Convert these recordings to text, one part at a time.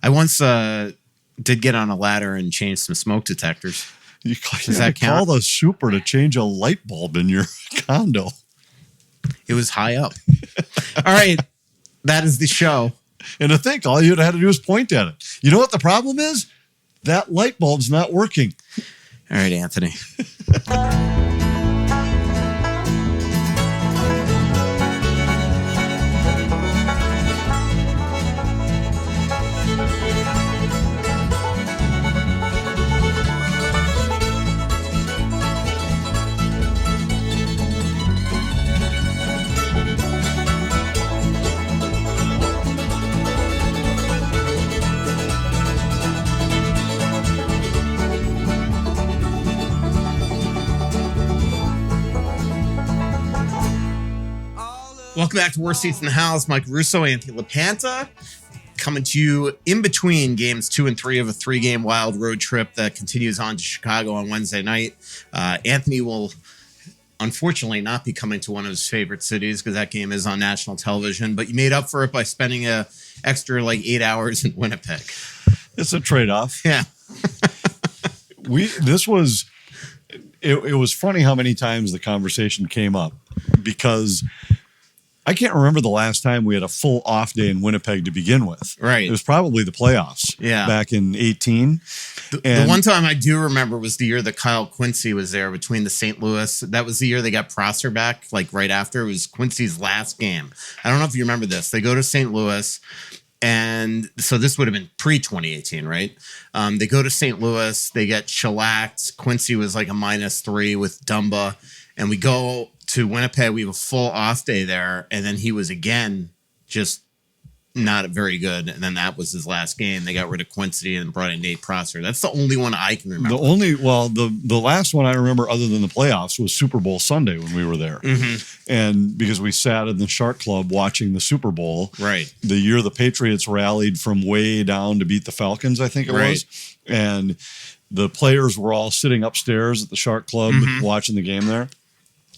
I once did get on a ladder and change some smoke detectors. Does that count? Call the super to change a light bulb in your condo. It was high up. All right. That is the show. And to think, all you had to do is point at it. You know what the problem is? That light bulb's not working. All right, Anthony. Welcome back to Worst Seats in the House. Mike Russo, Anthony LaPanta, coming to you in between games 2 and 3 of a 3-game wild road trip that continues on to Chicago on Wednesday night. Anthony will unfortunately not be coming to one of his favorite cities because that game is on national television, but you made up for it by spending a extra 8 hours in Winnipeg. It's a trade-off. Yeah. It was funny how many times the conversation came up because I can't remember the last time we had a full off day in Winnipeg to begin with. Right. It was probably the playoffs back in 2018. The one time I do remember was the year that Kyle Quincy was there between the St. Louis. That was the year they got Prosser back, right after. It was Quincy's last game. I don't know if you remember this. They go to St. Louis, and so this would have been pre-2018, right? They go to St. Louis. They get shellacked. Quincy was a -3 with Dumba, and we go to Winnipeg. We have a full off day there, and then he was again just not very good. And then that was his last game. They got rid of Quincy and brought in Nate Prosser. That's the only one I can remember. The last one I remember other than the playoffs was Super Bowl Sunday when we were there. Mm-hmm. And because we sat in the Shark Club watching the Super Bowl. Right. The year the Patriots rallied from way down to beat the Falcons, I think it was. And the players were all sitting upstairs at the Shark Club watching the game there.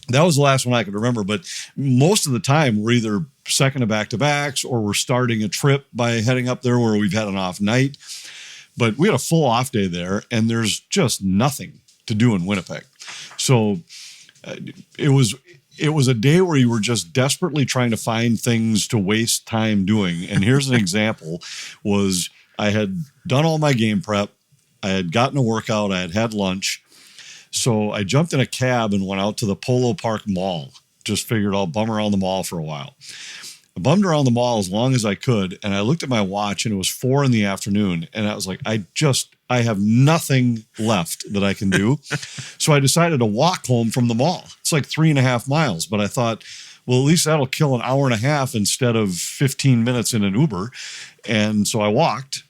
That was the last one I could remember, but most of the time we're either second to back-to-backs or we're starting a trip by heading up there where we've had an off night. But we had a full off day there, and there's just nothing to do in Winnipeg. So it was a day where you were just desperately trying to find things to waste time doing. And here's an example: was I had done all my game prep, I had gotten a workout, I had had lunch. So I jumped in a cab and went out to the Polo Park Mall. Just figured I'll bum around the mall for a while. I bummed around the mall as long as I could, and I looked at my watch, and it was 4 p.m, and I was like, I have nothing left that I can do. So I decided to walk home from the mall. It's 3.5 miles, but I thought, well, at least that'll kill an hour and a half instead of 15 minutes in an Uber. And so I walked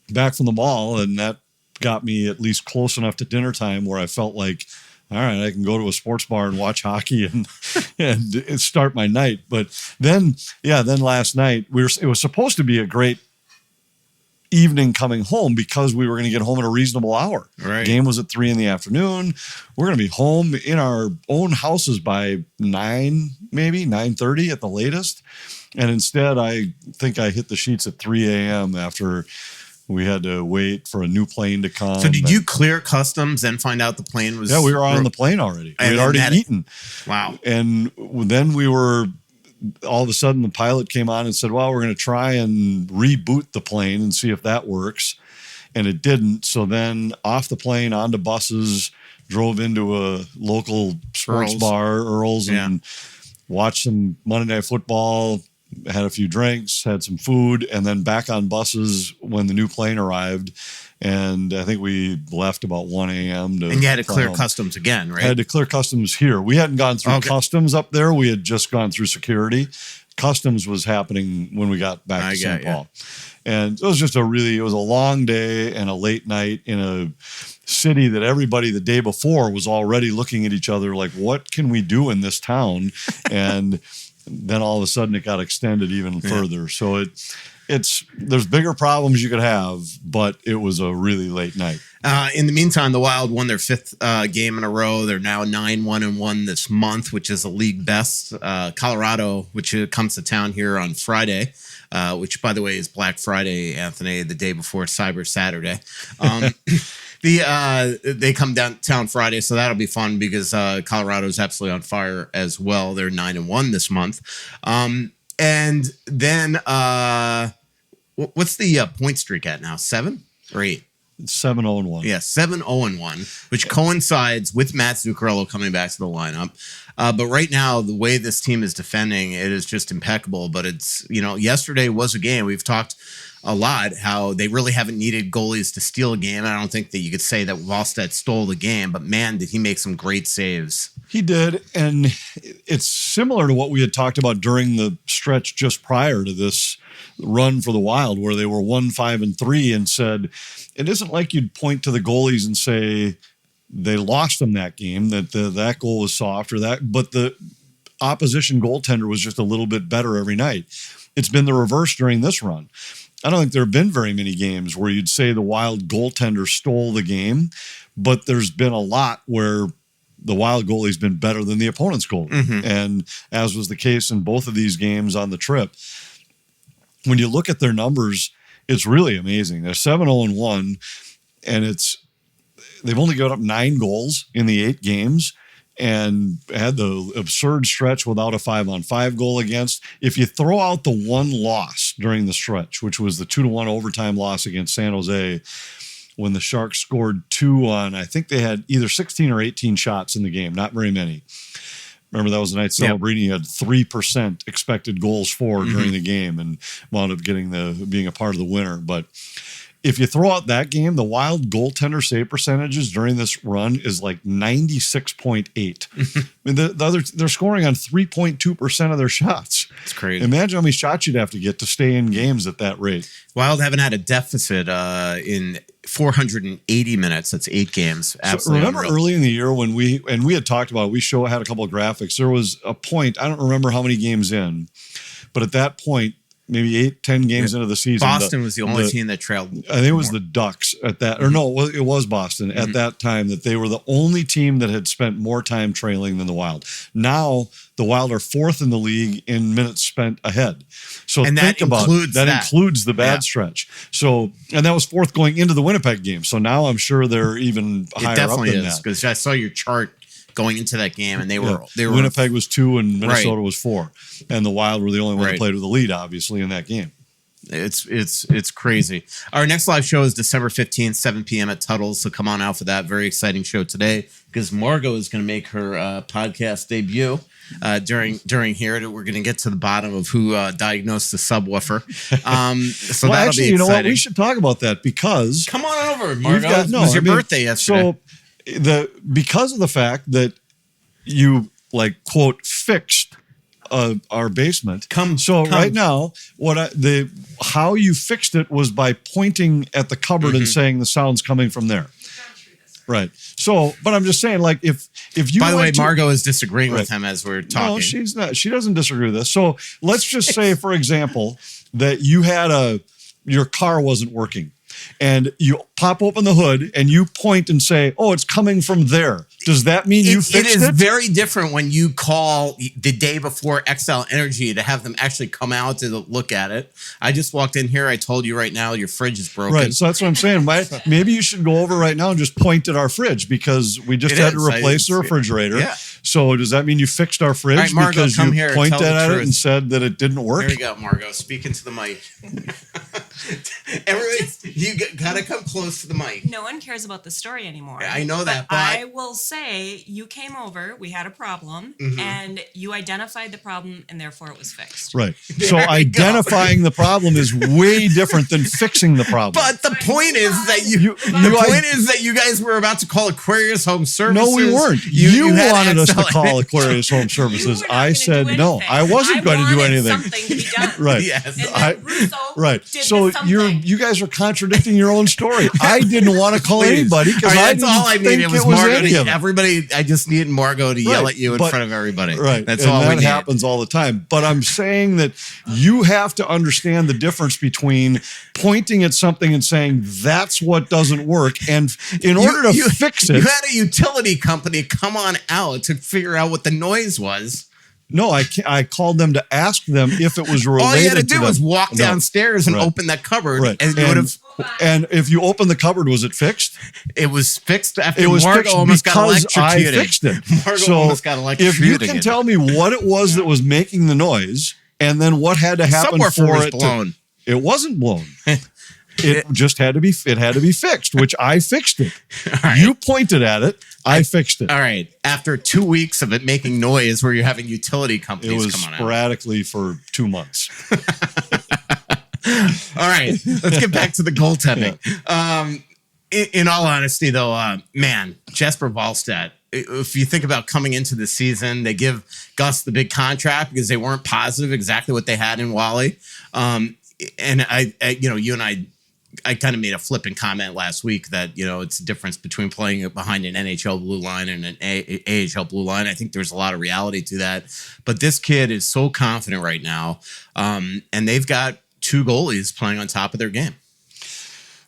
back from the mall, and that got me at least close enough to dinner time where I felt like, all right, I can go to a sports bar and watch hockey and start my night. But then last night it was supposed to be a great evening coming home because we were going to get home at a reasonable hour. Right. Game was at 3 p.m. We're going to be home in our own houses by 9, maybe 9:30 at the latest. And instead, I think I hit the sheets at 3 a.m. after we had to wait for a new plane to come. So did you clear customs and find out the plane was... Yeah, we were on the plane already. We had already eaten. Wow. And then we were... All of a sudden, the pilot came on and said, well, we're going to try and reboot the plane and see if that works. And it didn't. So then off the plane, onto buses, drove into a local sports bar, Earl's, and watched some Monday Night Football, had a few drinks, had some food, and then back on buses when the new plane arrived. And I think we left about 1 a.m. And you had to clear customs again, right? Had to clear customs here. We hadn't gone through customs up there. We had just gone through security. Customs was happening when we got back to St. Paul. And it was just it was a long day and a late night in a city that everybody the day before was already looking at each other like, what can we do in this town? And then all of a sudden it got extended even further. So there's bigger problems you could have, but it was a really late night. In the meantime, the Wild won their 5th game in a row. They're now 9-1-1 this month, which is a league best. Colorado, which comes to town here on Friday, which, by the way, is Black Friday, Anthony, the day before Cyber Saturday. They come downtown Friday, so that'll be fun because Colorado's absolutely on fire as well. They're 9-1 this month. And then what's the point streak at now? 7 or 8? 7-0-1. Yeah, 7-0-1, which coincides with Matt Zuccarello coming back to the lineup. But right now, the way this team is defending, it is just impeccable. But it's, yesterday was a game. We've talked a lot how they really haven't needed goalies to steal a game. I don't think that you could say that Wallstedt stole the game, but man, did he make some great saves. He did, and it's similar to what we had talked about during the stretch just prior to this run for the Wild, where they were 1-5-3 and said, it isn't like you'd point to the goalies and say they lost them that game, that that goal was soft or that, but the opposition goaltender was just a little bit better every night. It's been the reverse during this run. I don't think there have been very many games where you'd say the Wild goaltender stole the game, but there's been a lot where the Wild goalie's been better than the opponent's goalie. Mm-hmm. And as was the case in both of these games on the trip, when you look at their numbers, it's really amazing. They're 7-0-1, and they've only got up 9 goals in the 8 games and had the absurd stretch without a 5-on-5 goal against. If you throw out the one loss during the stretch, which was the 2-1 overtime loss against San Jose, when the Sharks scored 2 on, I think they had either 16 or 18 shots in the game, not very many. Remember, that was the night Celebrini had 3% expected goals for during the game and wound up being a part of the winner. But if you throw out that game, the Wild goaltender save percentages during this run is like 96.8. I mean, they're scoring on 3.2% of their shots. It's crazy. Imagine how many shots you'd have to get to stay in games at that rate. Wild haven't had a deficit in 480 minutes. That's 8 games. Absolutely. So remember early in the year when we had talked about it, had a couple of graphics. There was a point, I don't remember how many games in, but at that point, maybe 8-10 games into the season, Boston was the only team that trailed. I think it was the Ducks at that, or no, it was Boston at that time, that they were the only team that had spent more time trailing than the Wild. Now the Wild are 4th in the league in minutes spent ahead. So and think about that includes the bad stretch. So, and that was 4th going into the Winnipeg game. So now I'm sure they're even higher up than that. Because I saw your chart going into that game, and they were Winnipeg was 2 and Minnesota was 4, and the Wild were the only one that played with the lead, obviously, in that game. It's crazy. Our next live show is December 15th, 7 p.m. at Tuttle, so come on out for that. Very exciting show today because Margo is going to make her podcast debut during here. We're going to get to the bottom of who diagnosed the subwoofer. So well, that'll actually, be exciting. You know what? We should talk about that because come on over, Margo. It was your birthday yesterday. So because of the fact that you quote fixed our basement. Right now, how you fixed it was by pointing at the cupboard and saying the sound's coming from there. Right. So, but I'm just saying, if you. By the way, Margo is disagreeing with him as we're talking. No, she's not. She doesn't disagree with this. So let's just say, for example, that you had your car wasn't working. And you pop open the hood and you point and say, "Oh, it's coming from there." Does that mean you fixed it? It is very different when you call the day before XL Energy to have them actually come out to look at it. I just walked in here. I told you right now your fridge is broken. Right. So that's what I'm saying. Maybe you should go over right now and just point at our fridge because we just had to replace the refrigerator. Yeah. So does that mean you fixed our fridge? All right, Margo, because come you here, pointed at it and said that it didn't work? Here we go, Margo. Speak into the mic. You got to come close to the mic. No one cares about the story anymore. I know that, but I will say you came over, we had a problem, and you identified the problem, and therefore it was fixed. Right. So identifying the problem is way different than fixing the problem. But the point is that you guys were about to call Aquarius Home Services. No, we weren't. You wanted us to call Aquarius Home Services. I said no. I wasn't going to do anything. Something to be done. Right. Yes. And then Russo right. did So something. you guys are are contradicting your own story. I didn't want to call anybody because that's all I needed was Margo. Everybody, I just needed Margo to yell at you in front of everybody. Right. That's and all that happens all the time. But I'm saying that you have to understand the difference between pointing at something and saying that's what doesn't work. And in order to fix it. You had a utility company come on out to figure out what the noise was. No, I called them to ask them if it was related. All you had to do was walk downstairs and open that cupboard, and you would have. And if you open the cupboard, was it fixed? It was fixed after Margo almost got electrocuted. I fixed it. Margo almost got electrocuted. If you can tell me what it was that was making the noise, and then what had to happen for it blown. It wasn't blown. It just had to be. It had to be fixed, which I fixed it. Right. You pointed at it. I fixed it. All right. After 2 weeks of it making noise, where you're having utility companies come on out. It was sporadically for 2 months. All right. Let's get back to the goaltending. Yeah. In all honesty, though, man, Jesper Wallstedt. If you think about coming into the season, they give Gus the big contract because they weren't positive exactly what they had in Wally. And you and I kind of made a flippant comment last week that, it's the difference between playing behind an NHL blue line and an AHL blue line. I think there's a lot of reality to that. But this kid is so confident right now. And they've got 2 goalies playing on top of their game.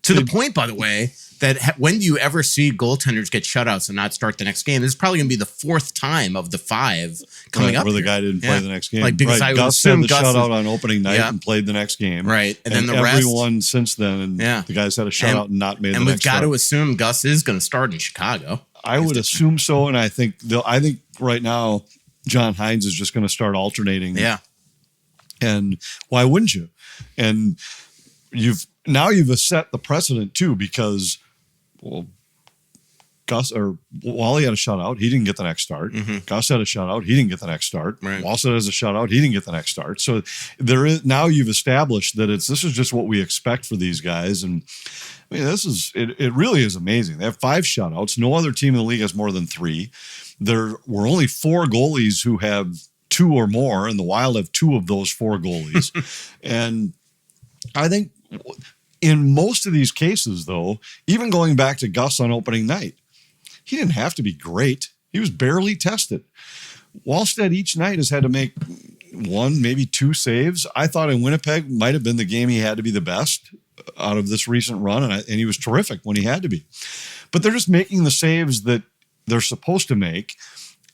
To the point, by the way, that when do you ever see goaltenders get shutouts and not start the next game? This is probably going to be the 4th time of the 5 coming up. Where the guy didn't play the next game. Because I would Gus assume had the shutout on opening night and played the next game. Right. And then the everyone since then, the guys had a shutout and not made the next And we've got to assume Gus is going to start in Chicago. I would assume so. And I think right now, John Hines is just going to start alternating. Yeah. And why wouldn't you? And you've set the precedent too, because Wally had a shutout. He didn't get the next start. Mm-hmm. Gus had a shutout. He didn't get the next start. Right. Wallstedt has a shutout. He didn't get the next start. So now you've established that this is just what we expect for these guys. And I mean, it really is amazing. They have 5 shutouts. No other team in the league has more than 3. There were only 4 goalies who have 2 or more, and the Wild have 2 of those 4 goalies. And I think in most of these cases, though, even going back to Gus on opening night, he didn't have to be great. He was barely tested. Wallstedt each night has had to make 1, maybe 2 saves. I thought in Winnipeg might have been the game he had to be the best out of this recent run, and he was terrific when he had to be. But they're just making the saves that they're supposed to make,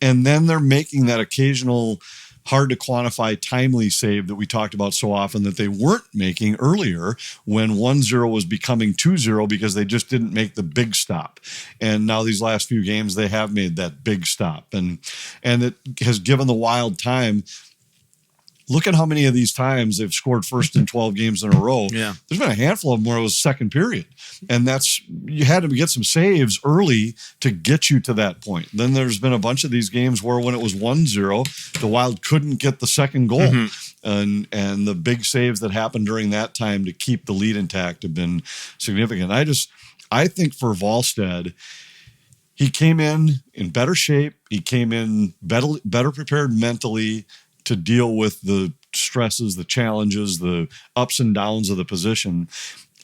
and then they're making that occasional hard to quantify timely save that we talked about so often that they weren't making earlier when 1-0 was becoming 2-0 because they just didn't make the big stop. And now these last few games, they have made that big stop. And it has given the Wild time. Look at how many of these times they've scored first in 12 games in a row. Yeah. There's been a handful of them where it was second period. And you had to get some saves early to get you to that point. Then there's been a bunch of these games where when it was 1-0, the Wild couldn't get the second goal. Mm-hmm. And the big saves that happened during that time to keep the lead intact have been significant. I think for Wallstedt, he came in better shape. He came in better prepared mentally to deal with the stresses, the challenges, the ups and downs of the position.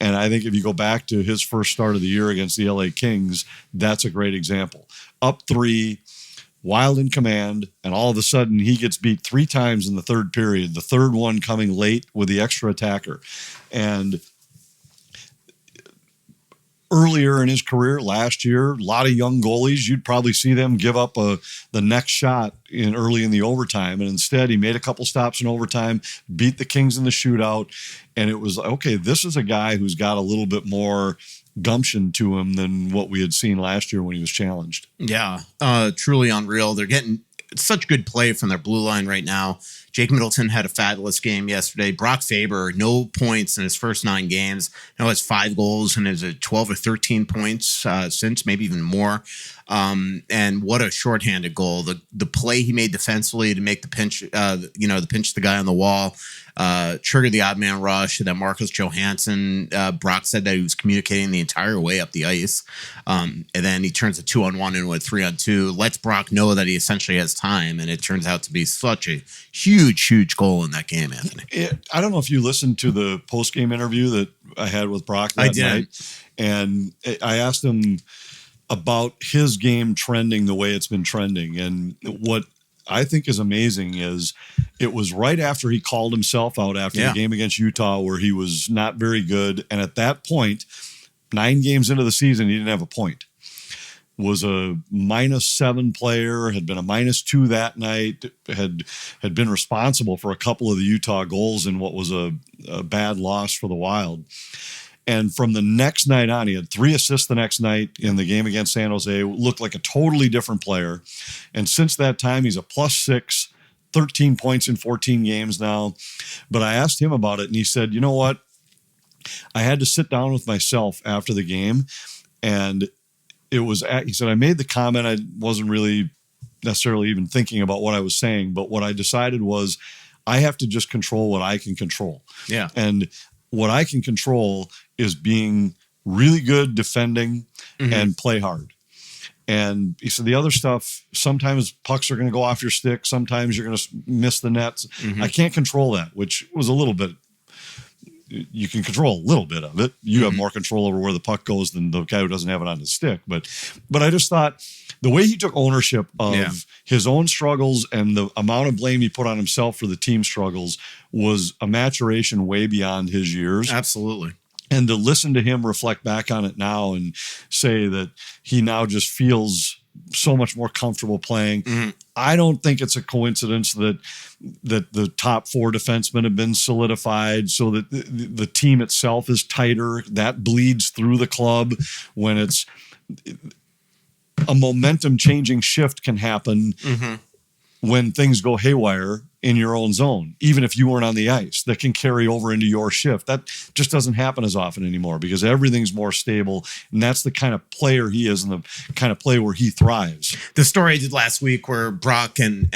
And I think if you go back to his first start of the year against the LA Kings, that's a great example. Up 3, Wild in command, and all of a sudden he gets beat 3 times in the third period, the third one coming late with the extra attacker. And earlier in his career, last year, a lot of young goalies, you'd probably see them give up the next shot early in the overtime. And instead, he made a couple stops in overtime, beat the Kings in the shootout. And it was, okay, this is a guy who's got a little bit more gumption to him than what we had seen last year when he was challenged. Yeah, truly unreal. They're getting such good play from their blue line right now. Jake Middleton had a fabulous game yesterday. Brock Faber, no points in his first 9 games. Now has 5 goals and is at 12 or 13 points since, maybe even more. And what a shorthanded goal. The play he made defensively to make the pinch, the guy on the wall. triggered the odd man rush. That Marcus Johansson, Brock said that he was communicating the entire way up the ice. And then he turns a 2-on-1 into a 3-on-2, lets Brock know that he essentially has time. And it turns out to be such a huge goal in that game, Anthony. I don't know if you listened to the post-game interview that I had with Brock that night. And I asked him about his game trending the way it's been trending. And what I think is amazing is it was right after he called himself out after the game against Utah where he was not very good. And at that point, 9 games into the season, he didn't have a point. Was a -7 player, had been a -2 that night, had been responsible for a couple of the Utah goals in what was a bad loss for the Wild. And from the next night on, he had 3 assists the next night in the game against San Jose, looked like a totally different player. And since that time, he's a +6, 13 points in 14 games now. But I asked him about it, and he said, you know what? I had to sit down with myself after the game, and he said, I made the comment, I wasn't really necessarily even thinking about what I was saying, but what I decided was I have to just control what I can control. Yeah. And what I can control is being really good defending and play hard. And he said, the other stuff, sometimes pucks are going to go off your stick. Sometimes you're going to miss the nets. I can't control that, which was a little bit, you can control a little bit of it. You have more control over where the puck goes than the guy who doesn't have it on his stick. But I just thought the way he took ownership of his own struggles and the amount of blame he put on himself for the team struggles was a maturation way beyond his years. Absolutely. And to listen to him reflect back on it now and say that he now just feels so much more comfortable playing. I don't think it's a coincidence that the top 4 defensemen have been solidified so that the team itself is tighter. That bleeds through the club when it's a momentum changing shift can happen when things go haywire in your own zone, even if you weren't on the ice, that can carry over into your shift. That just doesn't happen as often anymore because everything's more stable. And that's the kind of player he is and the kind of play where he thrives. The story I did last week where Brock and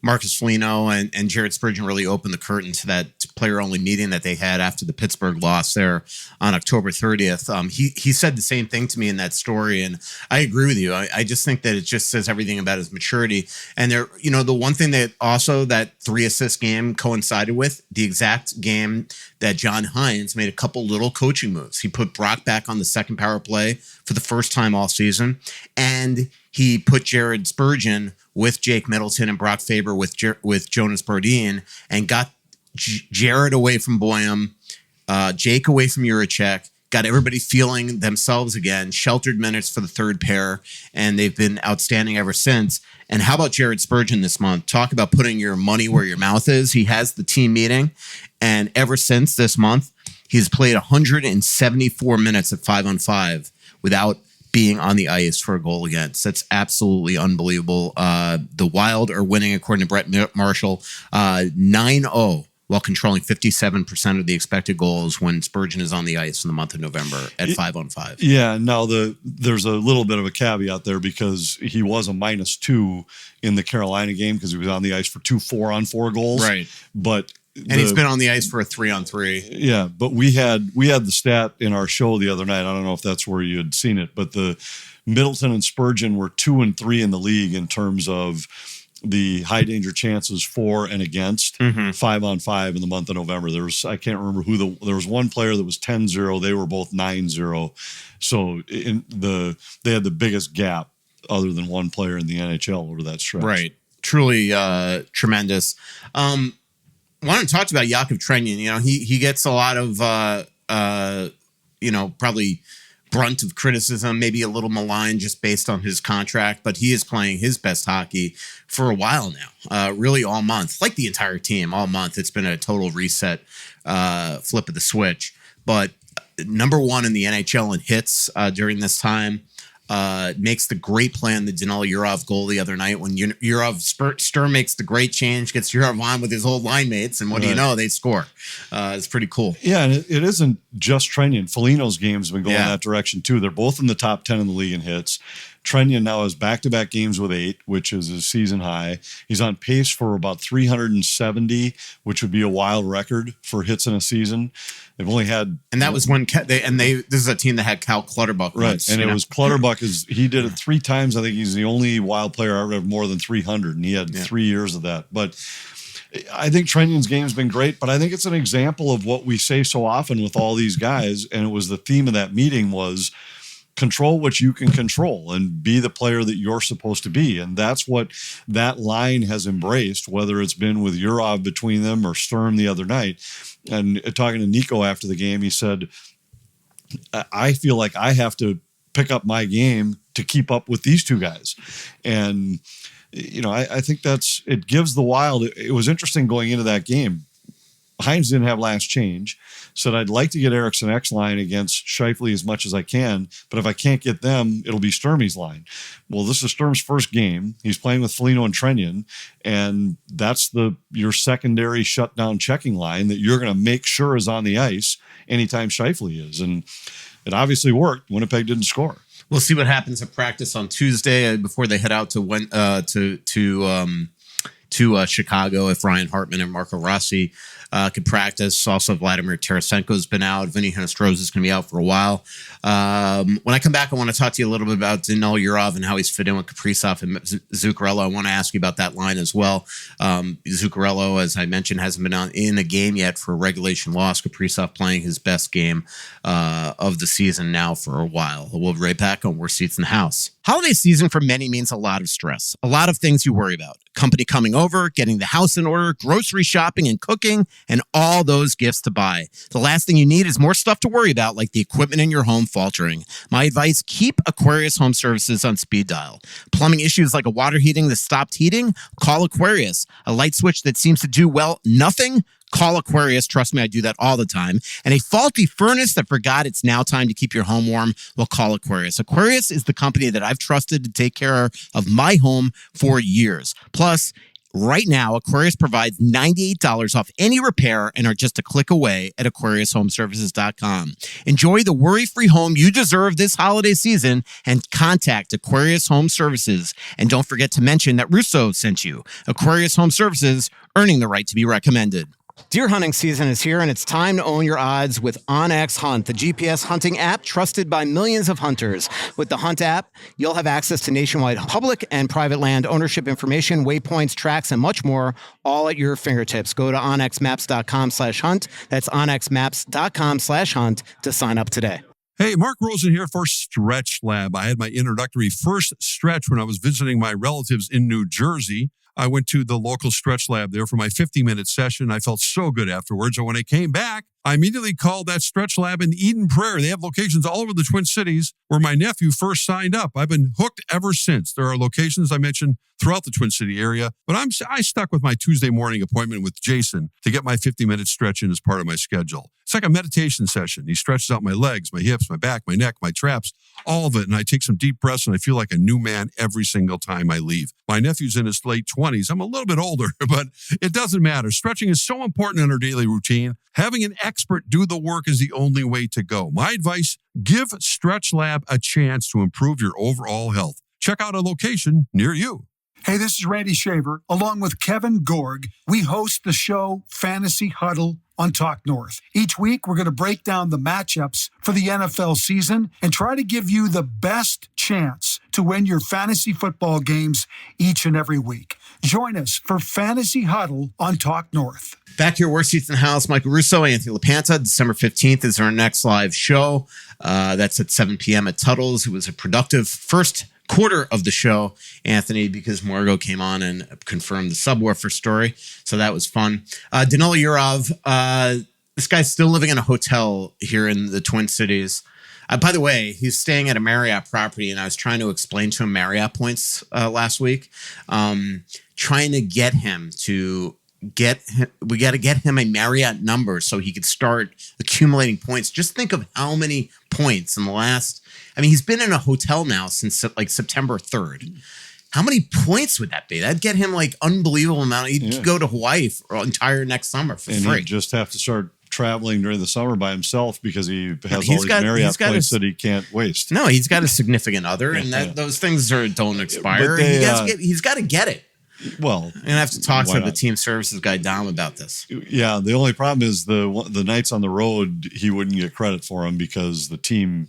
Marcus Foligno and Jared Spurgeon really opened the curtain to that player-only meeting that they had after the Pittsburgh loss there on October 30th. He said the same thing to me in that story, and I agree with you. I just think that it just says everything about his maturity. And there, the one thing that also that 3-assist game coincided with the exact game that John Hines made a couple little coaching moves. He put Brock back on the second power play for the first time all season, and he put Jared Spurgeon with Jake Middleton and Brock Faber with Jonas Brodin and got Jared away from Boyum, Jake away from Juracek, got everybody feeling themselves again, sheltered minutes for the third pair, and they've been outstanding ever since. And how about Jared Spurgeon this month? Talk about putting your money where your mouth is. He has the team meeting, and ever since this month, he's played 174 minutes at 5-on-5 without being on the ice for a goal against. That's absolutely unbelievable. The Wild are winning, according to Brett Marshall, 9-0. While controlling 57% of the expected goals when Spurgeon is on the ice in the month of November at 5-on-5. Yeah, now there's a little bit of a caveat there because he was a -2 in the Carolina game because he was on the ice for 2 4-on-4 goals. Right. But he's been on the ice for a 3-on-3. Yeah, but we had the stat in our show the other night. I don't know if that's where you had seen it, but the Middleton and Spurgeon were 2 and 3 in the league in terms of the high danger chances for and against 5-on-5 in the month of November. I can't remember there was one player that was 10-0. They were both 9-0. So they had the biggest gap other than one player in the NHL over that stretch. Right. Truly tremendous. I want to talk about Yakov Trenin. He gets a lot of, probably brunt of criticism, maybe a little malign just based on his contract, but he is playing his best hockey for a while now, really all month, like the entire team all month. It's been a total reset, flip of the switch, but number 1 in the NHL in hits during this time. Makes the great play on the Danil Yurov goal the other night when Sturm makes the great change, gets Yurov on with his old line mates, and what do you know, they score. It's pretty cool. Yeah, and it isn't just Trenin. Foligno's game's been going that direction too. They're both in the top 10 in the league in hits. Trenyon now has back-to-back games with 8, which is his season high. He's on pace for about 370, which would be a wild record for hits in a season. They've only had, and that was when this is a team that had Cal Clutterbuck, right? once, And it was Clutterbuck he did it 3 times. I think he's the only Wild player ever to have more than 300, and he had 3 years of that. But I think Trenyon's game's been great, but I think it's an example of what we say so often with all these guys, and it was the theme of that meeting was control what you can control and be the player that you're supposed to be. And that's what that line has embraced, whether it's been with Urov between them or Sturm the other night. And talking to Nico after the game, he said, I feel like I have to pick up my game to keep up with these 2 guys. And, I think it gives the Wild. It was interesting going into that game. Hines didn't have last change. Said, I'd like to get Eriksson X line against Scheifele as much as I can, but if I can't get them, it'll be Sturmy's line. Well, this is Sturm's first game. He's playing with Foligno and Trenyon, and that's your secondary shutdown checking line that you're going to make sure is on the ice anytime Scheifele is. And it obviously worked. Winnipeg didn't score. We'll see what happens at practice on Tuesday before they head out to Chicago. If Ryan Hartman and Marco Rossi could practice. Also, Vladimir Tarasenko's been out. Vinny Hinostroza is going to be out for a while. When I come back, I want to talk to you a little bit about Danil Urov and how he's fit in with Kaprizov and Zuccarello. I want to ask you about that line as well. Zuccarello, as I mentioned, hasn't been in a game yet for a regulation loss. Kaprizov playing his best game of the season now for a while. We'll be right back on Worst Seats in the House. Holiday season for many means a lot of stress, a lot of things you worry about. Company coming over, getting the house in order, grocery shopping and cooking, and all those gifts to buy. The last thing you need is more stuff to worry about, like the equipment in your home faltering. My advice, keep Aquarius Home Services on speed dial. Plumbing issues like a water heating that stopped heating? Call Aquarius. A light switch that seems to do, nothing? Call Aquarius. Trust me, I do that all the time. And a faulty furnace that forgot it's now time to keep your home warm? Well, call Aquarius. Aquarius is the company that I've trusted to take care of my home for years. Plus, right now, Aquarius provides $98 off any repair and are just a click away at AquariusHomeservices.com. Enjoy the worry-free home you deserve this holiday season and contact Aquarius Home Services. And don't forget to mention that Russo sent you. Aquarius Home Services, earning the right to be recommended. Deer hunting season is here, and it's time to own your odds with OnX Hunt, the GPS hunting app trusted by millions of hunters. With the Hunt app, you'll have access to nationwide public and private land ownership information, waypoints, tracks, and much more, all at your fingertips. Go to onxmaps.com/hunt. That's onxmaps.com/hunt to sign up today. Hey, Mark Rosen here for Stretch Lab. I had my introductory first stretch when I was visiting my relatives in New Jersey. I went to the local Stretch Lab there for my 50-minute session. I felt so good afterwards. And when I came back, I immediately called that Stretch Lab in Eden Prairie. They have locations all over the Twin Cities where my nephew first signed up. I've been hooked ever since. There are locations I mentioned throughout the Twin City area, but I stuck with my Tuesday morning appointment with Jason to get my 50-minute stretch in as part of my schedule. It's like a meditation session. He stretches out my legs, my hips, my back, my neck, my traps, all of it. And I take some deep breaths and I feel like a new man every single time I leave. My nephew's in his late 20s. I'm a little bit older, but it doesn't matter. Stretching is so important in our daily routine. Having an expert do the work is the only way to go. My advice, give Stretch Lab a chance to improve your overall health. Check out a location near you. Hey, this is Randy Shaver. Along with Kevin Gorg, we host the show Fantasy Huddle on Talk North. Each week, we're going to break down the matchups for the NFL season and try to give you the best chance to win your fantasy football games each and every week. Join us for Fantasy Huddle on Talk North. Back here, Worst Seats in the House. Michael Russo, Anthony LaPanta. December 15th is our next live show. That's at 7 p.m. at Tuttle's. It was a productive first quarter of the show, Anthony, because Margo came on and confirmed the subwoofer story. So that was fun. Danil Urov, this guy's still living in a hotel here in the Twin Cities. By the way, he's staying at a Marriott property, and I was trying to explain to him Marriott points last week, trying to get him to we got to get him a Marriott number so he could start accumulating points. Just think of how many points in the last, he's been in a hotel now since like September 3rd. How many points would that be? That'd get him like unbelievable amount. He'd go to Hawaii for entire next summer for free. He'd just have to start traveling during the summer by himself because he has all He's these got- Marriott he's got points his- that he can't waste. No, he's got a significant other, and those things don't expire. But they, He's got to get it. Well, I'm gonna have to talk why to the not? team services guy Dom about this. Yeah, the only problem is the nights on the road, he wouldn't get credit for them because the team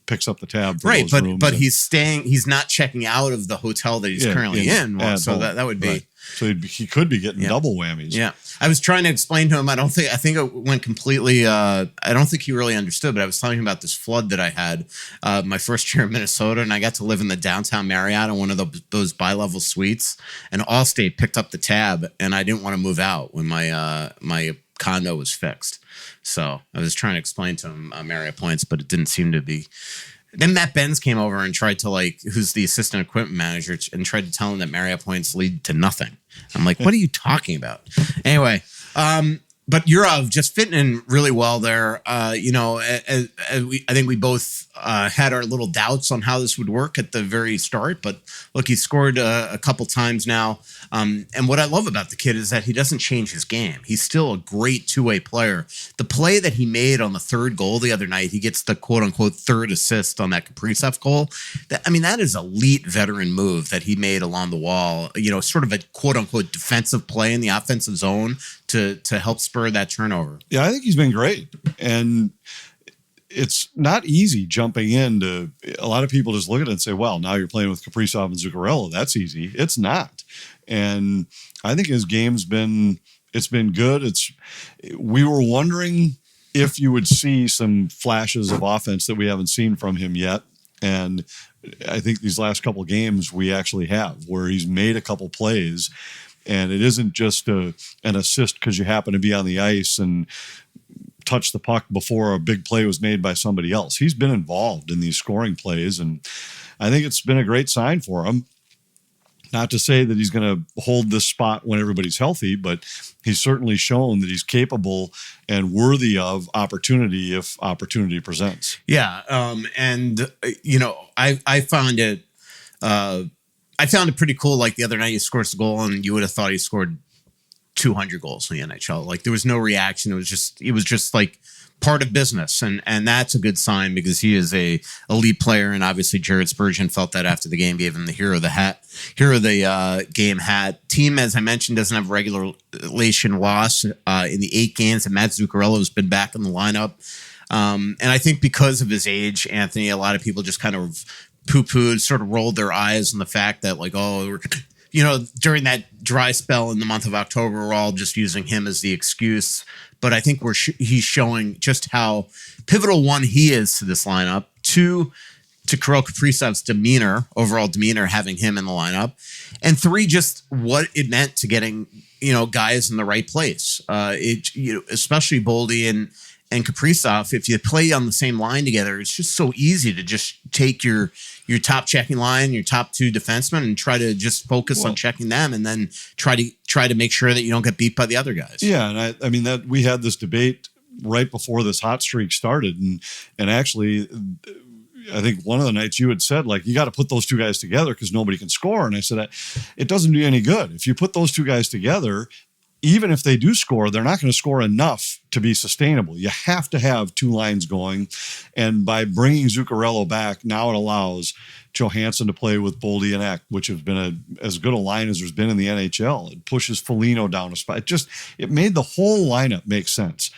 picks up the tab for Right, those rooms. but and- he's not checking out of the hotel that he's currently in. at So home. that would be. Right. So he could be getting double whammies. Yeah. I was trying to explain to him. I think it went completely, I don't think he really understood, but I was telling him about this flood that I had my first year in Minnesota, and I got to live in the downtown Marriott in one of those bi-level suites, and Allstate picked up the tab, and I didn't want to move out when my condo was fixed. So I was trying to explain to him Marriott points, but it didn't seem to be. Then Matt Benz came over and tried to who's the assistant equipment manager, and tried to tell him that Marriott points lead to nothing. I'm like, what are you talking about? Anyway, but Yurov just fitting in really well there. I think we both had our little doubts on how this would work at the very start, but look, he scored a couple times now. And what I love about the kid is that he doesn't change his game. He's still a great two-way player. The play that he made on the third goal the other night, he gets the quote-unquote third assist on that Kaprizov goal. That is elite veteran move that he made along the wall, sort of a quote-unquote defensive play in the offensive zone to help spur that turnover. Yeah, I think he's been great. And it's not easy jumping into. A lot of people just look at it and say, well, now you're playing with Kaprizov and Zuccarello. That's easy. It's not. And I think his game's been good. We were wondering if you would see some flashes of offense that we haven't seen from him yet. And I think these last couple of games we actually have, where he's made a couple plays, and it isn't just an assist because you happen to be on the ice and touch the puck before a big play was made by somebody else. He's been involved in these scoring plays, and I think it's been a great sign for him. Not to say that he's going to hold this spot when everybody's healthy, but he's certainly shown that he's capable and worthy of opportunity if opportunity presents. Yeah, I found it. I found it pretty cool. Like the other night, he scores a goal, and you would have thought he scored 200 goals in the NHL. Like there was no reaction. It was just like part of business, and that's a good sign because he is a elite player, and obviously Jared Spurgeon felt that after the game, gave him the hero of the game hat. Team, as I mentioned, doesn't have regulation loss in the 8 games, and Matt Zuccarello has been back in the lineup. And I think because of his age, Anthony, a lot of people just kind of poo-pooed, sort of rolled their eyes on the fact that during that dry spell in the month of October, we're all just using him as the excuse. But I think he's showing just how pivotal, one, he is to this lineup, 2, to Kirill Kaprizov's overall demeanor, having him in the lineup, and 3, just what it meant to getting, guys in the right place. Especially Boldy and Kaprizov, if you play on the same line together, it's just so easy to just take your top checking line, your top 2 defensemen, and try to just focus on checking them, and then try to make sure that you don't get beat by the other guys. Yeah, and I mean that we had this debate right before this hot streak started, and actually, I think one of the nights you had said, you got to put those 2 guys together because nobody can score, and I said it doesn't do any good if you put those 2 guys together. Even if they do score, they're not going to score enough to be sustainable. You have to have 2 lines going. And by bringing Zuccarello back, now it allows Johansson to play with Boldy and Ek, which has been as good a line as there's been in the NHL. It pushes Foligno down a spot. It made the whole lineup make sense.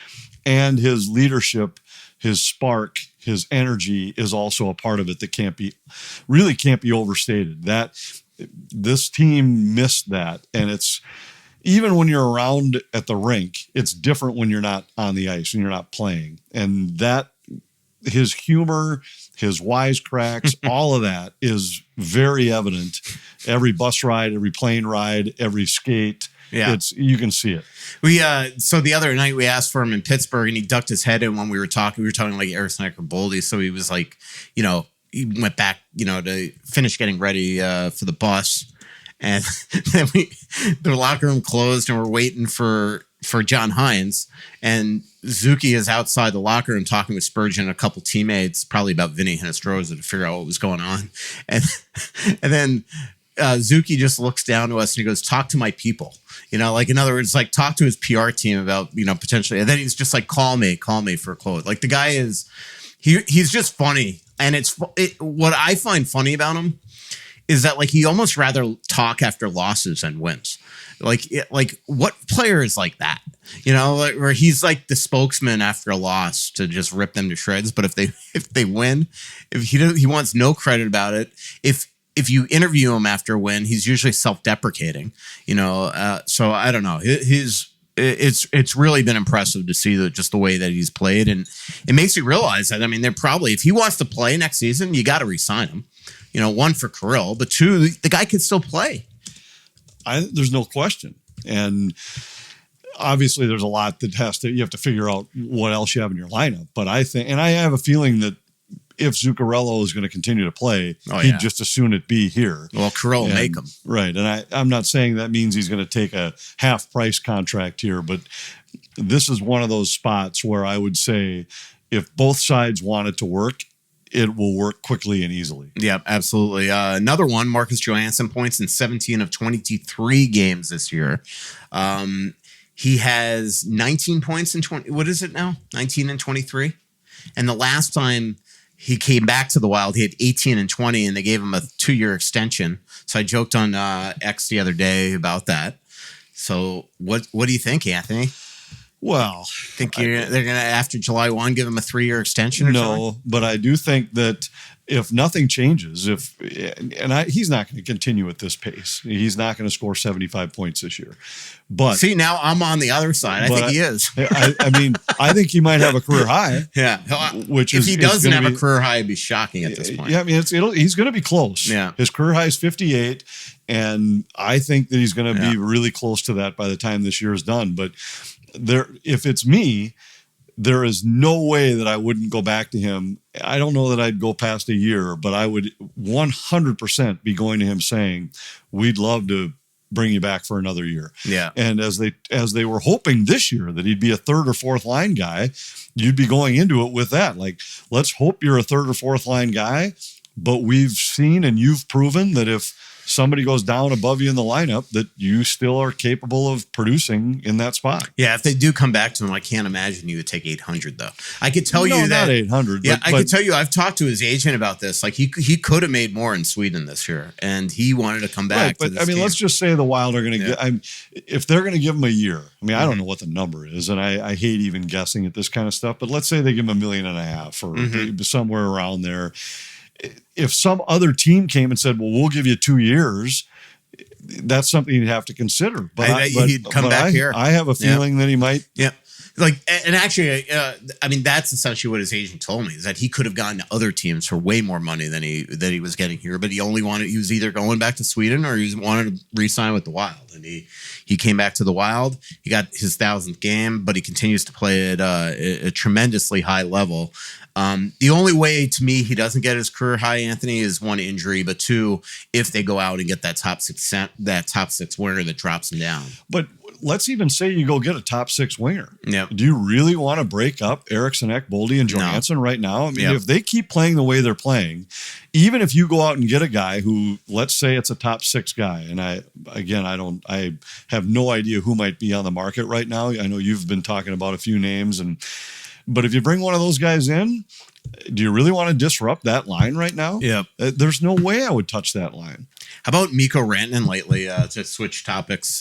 And his leadership, his spark, his energy is also a part of it that can't be overstated. That this team missed that. And it's, even when you're around at the rink, it's different when you're not on the ice and you're not playing. And that, his humor, his wisecracks, all of that is very evident. Every bus ride, every plane ride, every skate, you can see it. So the other night we asked for him in Pittsburgh, and he ducked his head in when we were talking. We were talking like Eriksson or Boldy, so he was like, he went back, to finish getting ready for the bus. And then the locker room closed, and we're waiting for John Hines. And Zuki is outside the locker room talking with Spurgeon and a couple teammates, probably about Vinny Hinostroza, to figure out what was going on. And then Zuki just looks down to us and he goes, "Talk to my people." You know, like in other words, like talk to his PR team about, you know, potentially. And then he's just like, call me for a quote. Like the guy is, he's just funny. And what I find funny about him is that like he almost rather talk after losses than wins. Like what player is like that? You know, like, where he's like the spokesman after a loss to just rip them to shreds. But if they win, if he wants no credit about it. If you interview him after a win, he's usually self-deprecating, you know. So I don't know. It's really been impressive to see just the way that he's played, and it makes you realize that. I mean, they're probably, if he wants to play next season, you got to re-sign him. You know, one for Kirill, but two, the guy could still play. There's no question, and obviously there's a lot that you have to figure out what else you have in your lineup. But I think, and I have a feeling that if Zuccarello is going to continue to play, he'd just as soon it be here. Well, Kirill will make him. Right. And I'm not saying that means he's going to take a half price contract here, but this is one of those spots where I would say if both sides want it to work, it will work quickly and easily. Yeah, absolutely. Another one, Marcus Johansson points in 17 of 23 games this year. He has 19 points in 20. What is it now? 19 and 23. And the last time he came back to the Wild, he had 18 and 20, and they gave him a 2-year extension. So I joked on X the other day about that. So what do you think, Anthony? Well, think they're going to, after July 1, give him a 3-year extension or something? No, but I do think that if nothing changes, he's not going to continue at this pace. He's not going to score 75 points this year. But see, now I'm on the other side. I think he is. I mean, I think he might have a career high. Yeah, which if he doesn't have a career high, it'd be shocking at this point. Yeah, I mean, he's going to be close. Yeah, his career high is 58, and I think that he's going to be really close to that by the time this year is done. But if it's me, there is no way that I wouldn't go back to him. I don't know that I'd go past a year, but I would 100% be going to him saying, "We'd love to bring you back for another year." Yeah. And as they were hoping this year that he'd be a third or fourth line guy, you'd be going into it with that. Like, let's hope you're a third or fourth line guy, but we've seen and you've proven that if somebody goes down above you in the lineup, that you still are capable of producing in that spot. Yeah, if they do come back to him, I can't imagine you would take 800 though. I could tell you that not 800. Yeah, I could tell you. I've talked to his agent about this. Like he could have made more in Sweden this year, and he wanted to come back. Right, but to this team. let's just say the Wild are going to get. If they're going to give him a year, I don't know what the number is, and I hate even guessing at this kind of stuff. But let's say they give him $1.5 million or somewhere around there. If some other team came and said, "Well, we'll give you 2 years," that's something you'd have to consider. But he'd come back here. I have a feeling that he might. Yeah. Like, and actually, that's essentially what his agent told me, is that he could have gone to other teams for way more money than he was getting here. But he was either going back to Sweden or he wanted to re-sign with the Wild. And he came back to the Wild. He got his 1,000th game, but he continues to play at a tremendously high level. The only way, to me, he doesn't get his career high, Anthony, is one, injury, but two, if they go out and get that top six winger that drops him down. But let's even say you go get a top 6 winger. Yeah. Do you really want to break up Eriksson, Boldy, and Johansson right now? I mean, if they keep playing the way they're playing, even if you go out and get a guy who, let's say it's a top 6 guy, and I have no idea who might be on the market right now. I know you've been talking about a few names, but if you bring one of those guys in, do you really want to disrupt that line right now? Yeah. There's no way I would touch that line. How about Mikko Rantanen lately, to switch topics?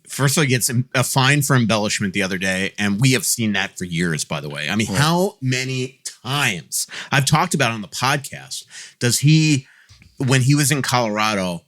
First of all, he gets a fine for embellishment the other day, and we have seen that for years, by the way. I mean, how many times I've talked about it on the podcast, does he, when he was in Colorado,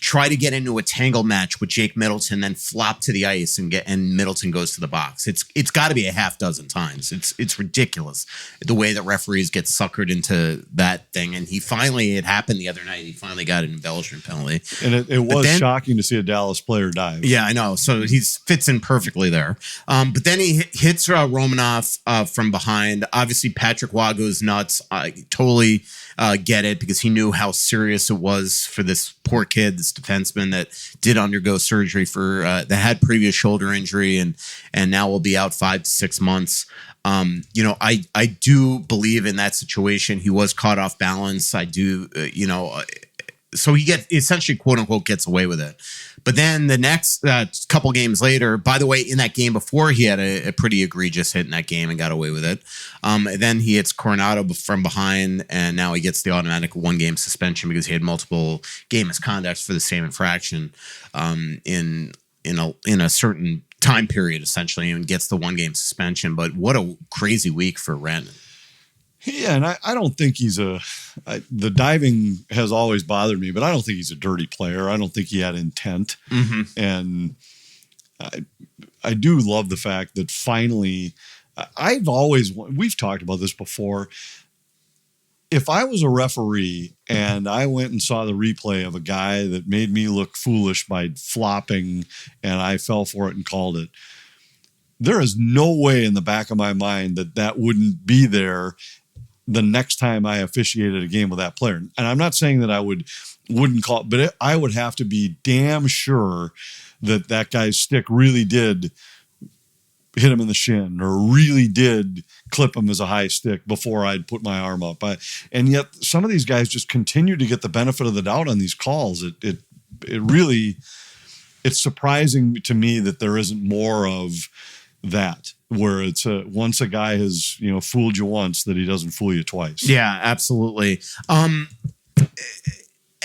try to get into a tangle match with Jake Middleton, then flop to the ice and Middleton goes to the box? It's got to be a half dozen times. It's ridiculous the way that referees get suckered into that thing. And it happened the other night. He finally got an embellishment penalty. And it was shocking to see a Dallas player dive. Yeah, I know. So he fits in perfectly there. But then he hits Romanov from behind. Obviously, Patrick Waugh goes nuts. I totally get it, because he knew how serious it was for this poor kid, this defenseman that did undergo surgery that had previous shoulder injury and now will be out 5 to 6 months. I do believe in that situation he was caught off balance. I do, so he essentially quote unquote gets away with it. But then the next couple games later, by the way, in that game before, he had a pretty egregious hit in that game and got away with it. Then he hits Coronado from behind, and now he gets the automatic 1-game suspension because he had multiple game misconducts for the same infraction in a certain time period, essentially, and gets the 1-game suspension. But what a crazy week for Rantanen. Yeah, and I don't think he's the diving has always bothered me, but I don't think he's a dirty player. I don't think he had intent. And I do love the fact that finally, we've talked about this before. If I was a referee and I went and saw the replay of a guy that made me look foolish by flopping and I fell for it and called it, there is no way in the back of my mind that wouldn't be there the next time I officiated a game with that player. And I'm not saying that I wouldn't call it, but I would have to be damn sure that guy's stick really did hit him in the shin or really did clip him as a high stick before I'd put my arm up. And yet some of these guys just continue to get the benefit of the doubt on these calls. It really, it's surprising to me that there isn't more of that, where it's once a guy has fooled you once, that he doesn't fool you twice. Yeah, absolutely.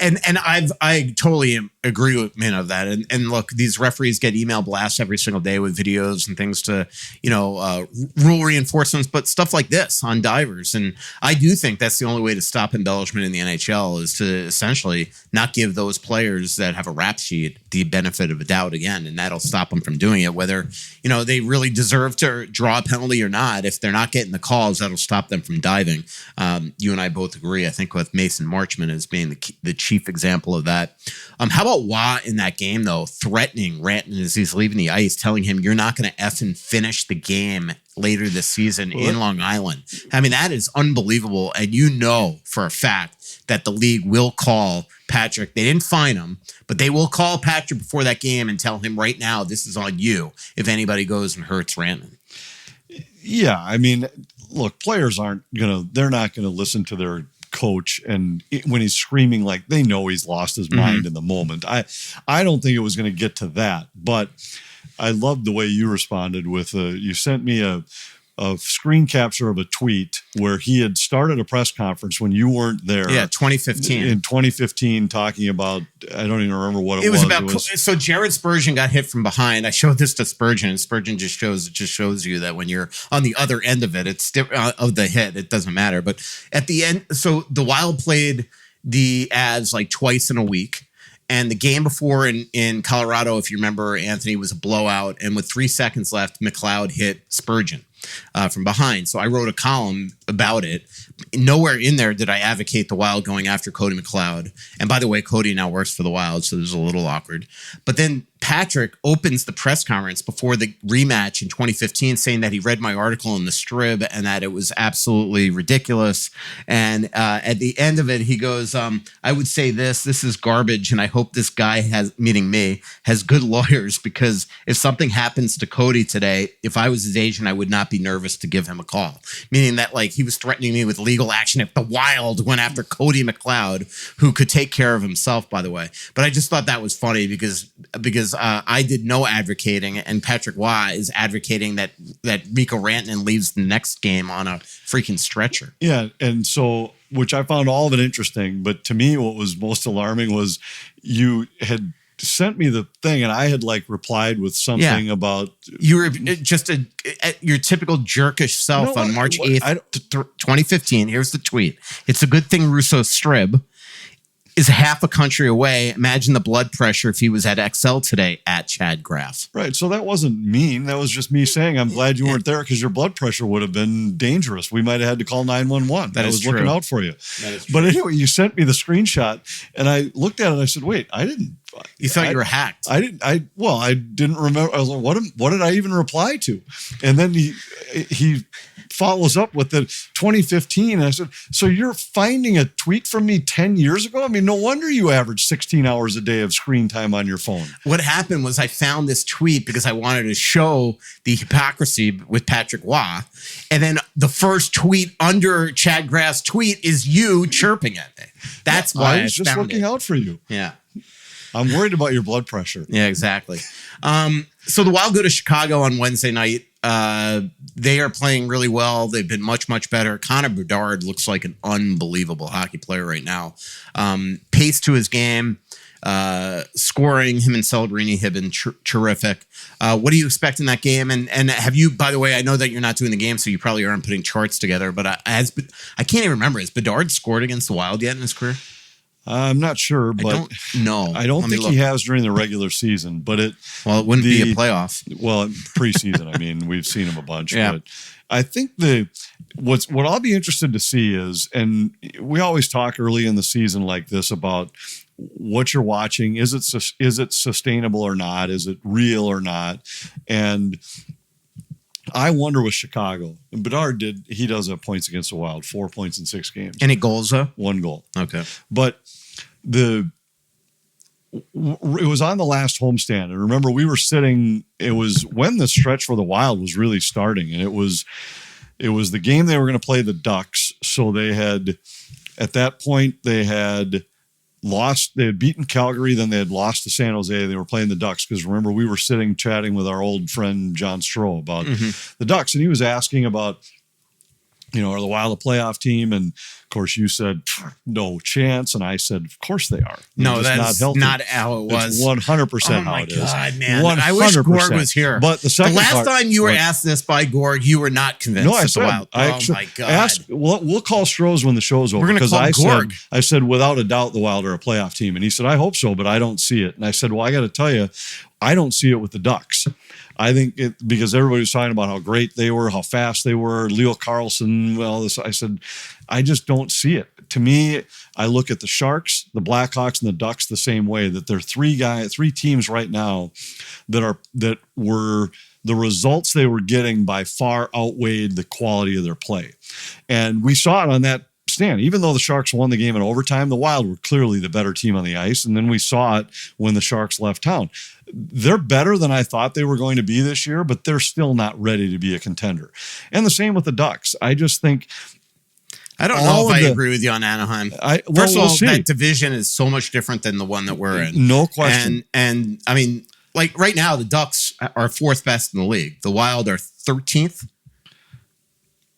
And I totally agree with of that. And look, these referees get email blasts every single day with videos and things to, rule reinforcements, but stuff like this on divers. And I do think that's the only way to stop embellishment in the NHL is to essentially not give those players that have a rap sheet the benefit of a doubt again. And that'll stop them from doing it, whether, they really deserve to draw a penalty or not. If they're not getting the calls, that'll stop them from diving. You and I both agree, I think, with Mason Marchman as being the chief example of that. How about Watt in that game, though, threatening Rantanen as he's leaving the ice, telling him you're not going to effing finish the game later this season in Long Island. I mean, that is unbelievable. And for a fact that the league will call Patrick. They didn't fine him, but they will call Patrick before that game and tell him right now, this is on you if anybody goes and hurts Rantanen. Yeah, I mean, look, players they're not going to listen to their coach and when he's screaming, like they know he's lost his mind in the moment. I don't think it was going to get to that, but I loved the way you responded with you sent me a screen capture of a tweet where he had started a press conference when you weren't there. Yeah, 2015. In 2015, talking about, I don't even remember what it was. So Jared Spurgeon got hit from behind. I showed this to Spurgeon, and Spurgeon just shows you that when you're on the other end of it, it's of the hit, it doesn't matter. But at the end, so the Wild played the Avs like twice in a week. And the game before in Colorado, if you remember, Anthony, was a blowout. And with 3 seconds left, McLeod hit Spurgeon from behind. So I wrote a column about it. Nowhere in there did I advocate the Wild going after Cody McLeod. And by the way, Cody now works for the Wild, so this is a little awkward. But then Patrick opens the press conference before the rematch in 2015 saying that he read my article in the Strib and that it was absolutely ridiculous. And at the end of it, he goes, I would say this is garbage. And I hope this guy meaning me, has good lawyers, because if something happens to Cody today, if I was his agent, I would not be nervous to give him a call. Meaning that like he was threatening me with legal action if the Wild went after Cody McLeod, who could take care of himself, by the way. But I just thought that was funny because I did no advocating, and Patrick Waugh is advocating that Mikko Rantanen leaves the next game on a freaking stretcher. Yeah, and so, which I found all of it interesting, but to me what was most alarming was you had sent me the thing and I had like replied with something about... You were just your typical jerkish self on March 8th, 2015. Here's the tweet. It's a good thing Russo Strib is half a country away. Imagine the blood pressure if he was at XL today, at Chad Graff. Right. So that wasn't mean. That was just me saying, I'm glad you weren't there because your blood pressure would have been dangerous. We might have had to call 911. I was looking out for you. But anyway, you sent me the screenshot and I looked at it and I said, wait, I didn't You thought you were hacked. I didn't remember. I was like, what did I even reply to? And then he follows up with the 2015. And I said, so you're finding a tweet from me 10 years ago? I mean, no wonder you average 16 hours a day of screen time on your phone. What happened was I found this tweet because I wanted to show the hypocrisy with Patrick Waugh. And then the first tweet under Chad Graff's tweet is you chirping at me. That's why I was just looking out for you. Yeah. I'm worried about your blood pressure. Yeah, exactly. So the Wild go to Chicago on Wednesday night. They are playing really well. They've been much, much better. Connor Bedard looks like an unbelievable hockey player right now. Pace to his game, scoring. Him and Celebrini have been terrific. What do you expect in that game? And have you, by the way, I know that you're not doing the game, so you probably aren't putting charts together, but I can't even remember. Has Bedard scored against the Wild yet in his career? I'm not sure, but I don't think he has during the regular season. But it wouldn't be a playoff. Well, preseason. I mean, we've seen him a bunch. Yeah. But I think what I'll be interested to see is, and we always talk early in the season like this about what you're watching. Is it sustainable or not? Is it real or not? And I wonder with Chicago. And Bedard he does have points against the Wild, 4 points in 6 games. Any goals though? 1 goal. Okay. But it was on the last homestand. And remember, we were sitting, it was when the stretch for the Wild was really starting. And it was the game they were going to play the Ducks. So they had, at that point, they had beaten Calgary, then they had lost to San Jose. They were playing the Ducks because remember, we were sitting chatting with our old friend John Stroh about the Ducks. And he was asking about, are the Wild a playoff team? And of course, you said no chance, and I said, of course they are. No, that's not how it was. It's 100% how it is. Oh my God, man! 100%. I wish Gorg was here. But the last time you were asked this by Gorg, you were not convinced. No, I said, the Wild. Oh my God! We'll call Strohs when the show's over. We're going to call Gorg. I said, without a doubt, the Wild are a playoff team, and he said, I hope so, but I don't see it. And I said, well, I got to tell you, I don't see it with the Ducks. I think because everybody was talking about how great they were, how fast they were, Leo Carlson. I said, I just don't see it. To me, I look at the Sharks, the Blackhawks, and the Ducks the same way. That there are three teams right now that were the results they were getting by far outweighed the quality of their play, and we saw it on that stand. Even though the Sharks won the game in overtime, the Wild were clearly the better team on the ice, and then we saw it when the Sharks left town. They're better than I thought they were going to be this year, but they're still not ready to be a contender. And the same with the Ducks. I just think I don't know if I agree with you on Anaheim. First of all, that division is so much different than the one that we're in. No question. And I mean, like right now, the Ducks are 4th best in the league. The Wild are 13th.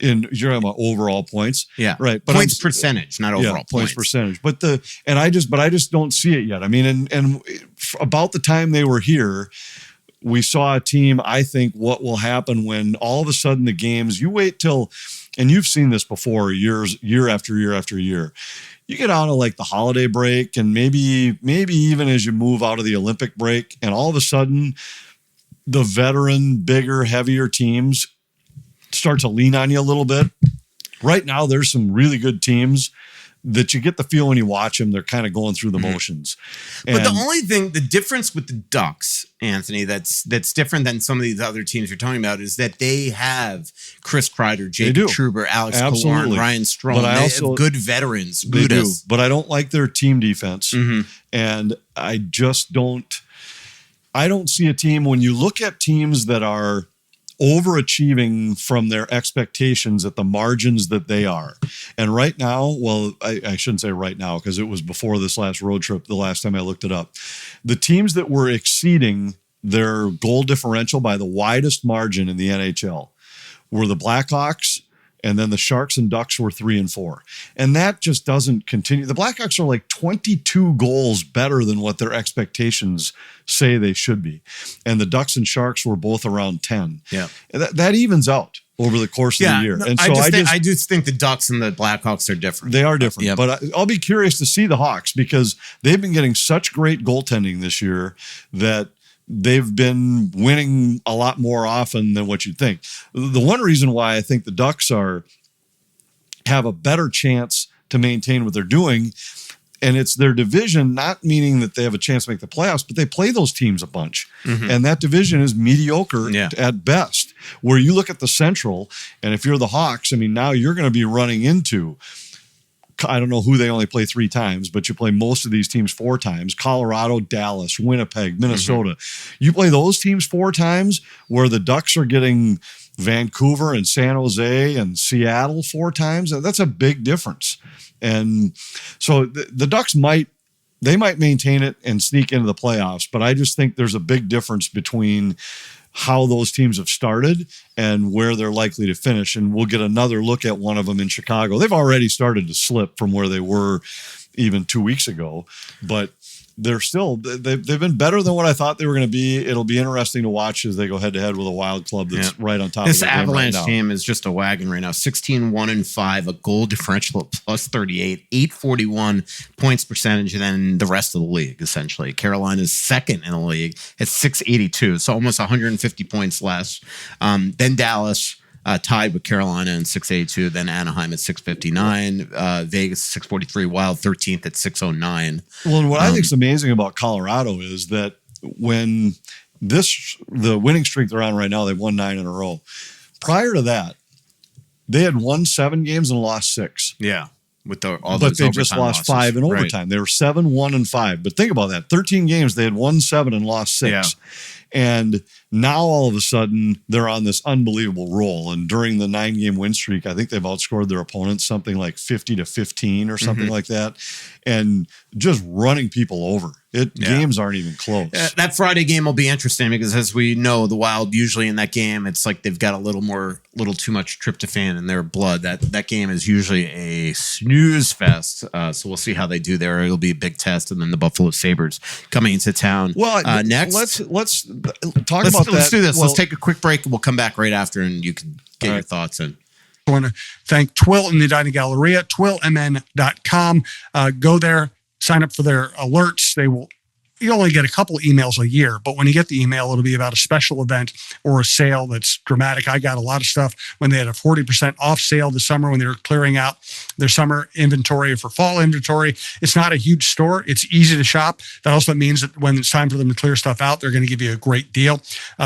You're talking about overall points, yeah, right? But points percentage, not overall points percentage. But I just don't see it yet. I mean, and about the time they were here, we saw a team. I think what will happen when all of a sudden the games. You wait till, and you've seen this before, year after year after year. You get out of like the holiday break, and maybe even as you move out of the Olympic break, and all of a sudden, the veteran, bigger, heavier teams start to lean on you a little bit. Right now, there's some really good teams that you get the feel when you watch them, they're kind of going through the motions. But the difference with the Ducks, Anthony, that's different than some of these other teams you're talking about is that they have Chris Kreider, Jacob Trouba, Alex Killorn, Ryan Strome. They have good veterans. They do, but I don't like their team defense. And I just don't see a team, when you look at teams that are overachieving from their expectations at the margins that they are. And right now, well, I shouldn't say right now because it was before this last road trip, the last time I looked it up. The teams that were exceeding their goal differential by the widest margin in the NHL were the Blackhawks, and then the Sharks and Ducks were 3 and 4. And that just doesn't continue. The Blackhawks are like 22 goals better than what their expectations say they should be. And the Ducks and Sharks were both around 10. Yeah. That evens out over the course of the year. No, and so I do think the Ducks and the Blackhawks are different. They are different. Yep. But I'll be curious to see the Hawks because they've been getting such great goaltending this year that they've been winning a lot more often than what you'd think. The one reason why I think the Ducks have a better chance to maintain what they're doing And it's their division, not meaning that they have a chance to make the playoffs, but they play those teams a bunch. And that division is mediocre at best. Where you look at the Central, and if you're the Hawks, I mean, now you're going to be running into, I don't know who they only play 3 times, but you play most of these teams 4 times. Colorado, Dallas, Winnipeg, Minnesota. You play those teams 4 times, where the Ducks are getting Vancouver and San Jose and Seattle 4 times. That's a big difference. And so the Ducks might maintain it and sneak into the playoffs, but I just think there's a big difference between how those teams have started and where they're likely to finish. And we'll get another look at one of them in Chicago. They've already started to slip from where they were even 2 weeks ago, but they've been better than what I thought they were going to be. It'll be interesting to watch as they go head to head with a Wild club that's right on top of this the game Avalanche right now. team is just a wagon right now. 16-1-5, a goal differential of plus 38, 841 points percentage, and then the rest of the league, essentially. Carolina's second in the league at 682, so almost 150 points less. Then Dallas, tied with Carolina in 682, then Anaheim at 659, Vegas 643, Wild 13th at 609. Well, and what I think is amazing about Colorado is that when the winning streak they're on right now, they've won 9 in a row. Prior to that, they had won 7 games and lost 6. Yeah. With all but those they just lost losses. 5 in overtime. They were 7-1-5. But think about that: 13 games, they had won 7 and lost 6. Yeah. And now all of a sudden they're on this unbelievable roll. And during the 9-game win streak, I think they've outscored their opponents something like 50-15 or something like that, and just running people over. Games aren't even close. That Friday game will be interesting because, as we know, the Wild usually in that game, it's like they've got a little too much tryptophan in their blood. That game is usually a snooze fest. So we'll see how they do there. It'll be a big test, and then the Buffalo Sabres coming into town. Well, next, let's talk about that. Let's do this. Well, let's take a quick break, and we'll come back right after, and you can get your thoughts in. I want to thank Twill in the Edina Galleria, twillmn.com. Go there, sign up for their alerts. You only get a couple emails a year, but when you get the email, it'll be about a special event or a sale that's dramatic. I got a lot of stuff when they had a 40% off sale this summer when they were clearing out their summer inventory for fall inventory. It's not a huge store. It's easy to shop. That also means that when it's time for them to clear stuff out, they're going to give you a great deal.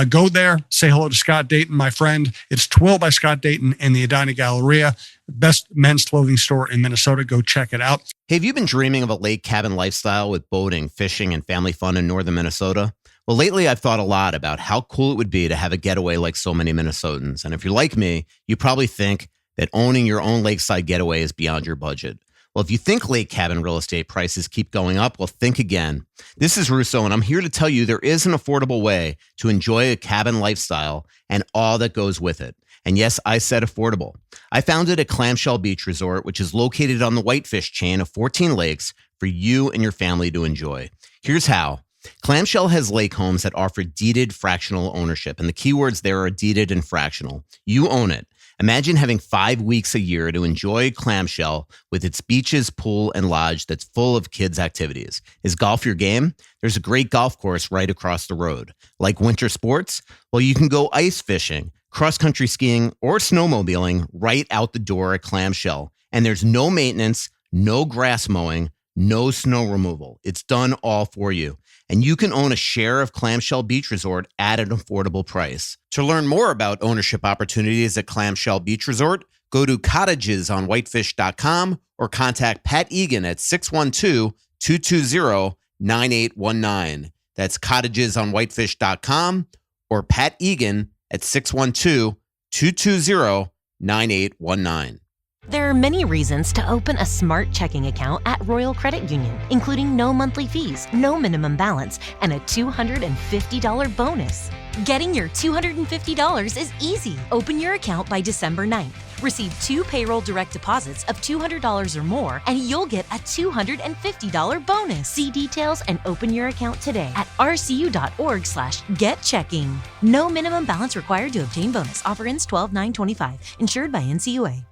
Go there, say hello to Scott Dayton, my friend. It's Twill by Scott Dayton in the Edina Galleria. Best men's clothing store in Minnesota. Go check it out. Hey, have you been dreaming of a lake cabin lifestyle with boating, fishing, and family fun in northern Minnesota? Well, lately I've thought a lot about how cool it would be to have a getaway like so many Minnesotans. And if you're like me, you probably think that owning your own lakeside getaway is beyond your budget. Well, if you think lake cabin real estate prices keep going up, well, think again. This is Russo, and I'm here to tell you there is an affordable way to enjoy a cabin lifestyle and all that goes with it. And yes, I said affordable. I founded a Clamshell Beach Resort, which is located on the Whitefish chain of 14 lakes for you and your family to enjoy. Here's how. Clamshell has lake homes that offer deeded fractional ownership, and the keywords there are deeded and fractional. You own it. Imagine having 5 weeks a year to enjoy Clamshell with its beaches, pool, and lodge that's full of kids' activities. Is golf your game? There's a great golf course right across the road. Like winter sports? Well, you can go ice fishing, cross-country skiing, or snowmobiling right out the door at Clamshell. And there's no maintenance, no grass mowing, no snow removal. It's done all for you. And you can own a share of Clamshell Beach Resort at an affordable price. To learn more about ownership opportunities at Clamshell Beach Resort, go to cottagesonwhitefish.com or contact Pat Egan at 612-220-9819. That's cottagesonwhitefish.com or Pat Egan at 612-220-9819. There are many reasons to open a smart checking account at Royal Credit Union, including no monthly fees, no minimum balance, and a $250 bonus. Getting your $250 is easy. Open your account by December 9th. Receive 2 payroll direct deposits of $200 or more, and you'll get a $250 bonus. See details and open your account today at rcu.org/getchecking. No minimum balance required to obtain bonus. Offer ends 12/9/25. Insured by NCUA.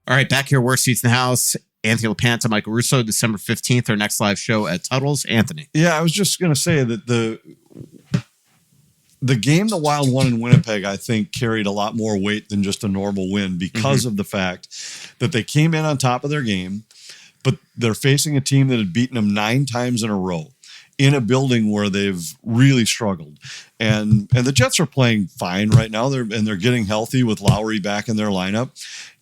All right, back here, Worst Seats in the House. Anthony LaPanta, Michael Russo, December 15th, our next live show at Tuttle's. Anthony. Yeah, I was just going to say that the game the Wild won in Winnipeg, I think, carried a lot more weight than just a normal win because of the fact that they came in on top of their game. but they're facing a team that had beaten them 9 times in a row in a building where they've really struggled. And the Jets are playing fine right now. They're getting healthy with Lowry back in their lineup.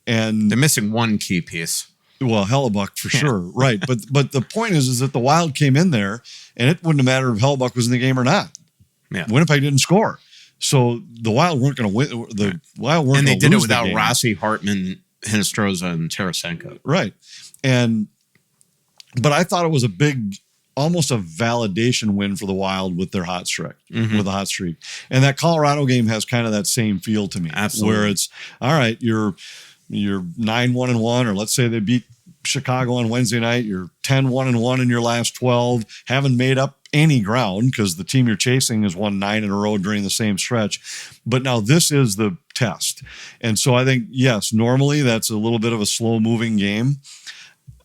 And They're missing one key piece. well, Hellebuck for sure, right? But the point is that the Wild came in there, and it wouldn't have mattered if Hellebuck was in the game or not. Yeah. Winnipeg didn't score, so the Wild weren't going to win. The Wild weren't, And they gonna did it lose the without game. Rossi, Hartman, Hinostroza, and Tarasenko. Right. But I thought it was almost a validation win for the Wild with their hot streak, with a hot streak. And that Colorado game has kind of that same feel to me. Absolutely. Where it's, all right, you're 9-1-1, or let's say they beat Chicago on Wednesday night. You're 10-1-1 in your last 12, haven't made up any ground because the team you're chasing has won 9 in a row during the same stretch. But now this is the test. And so I think, yes, normally that's a little bit of a slow moving game.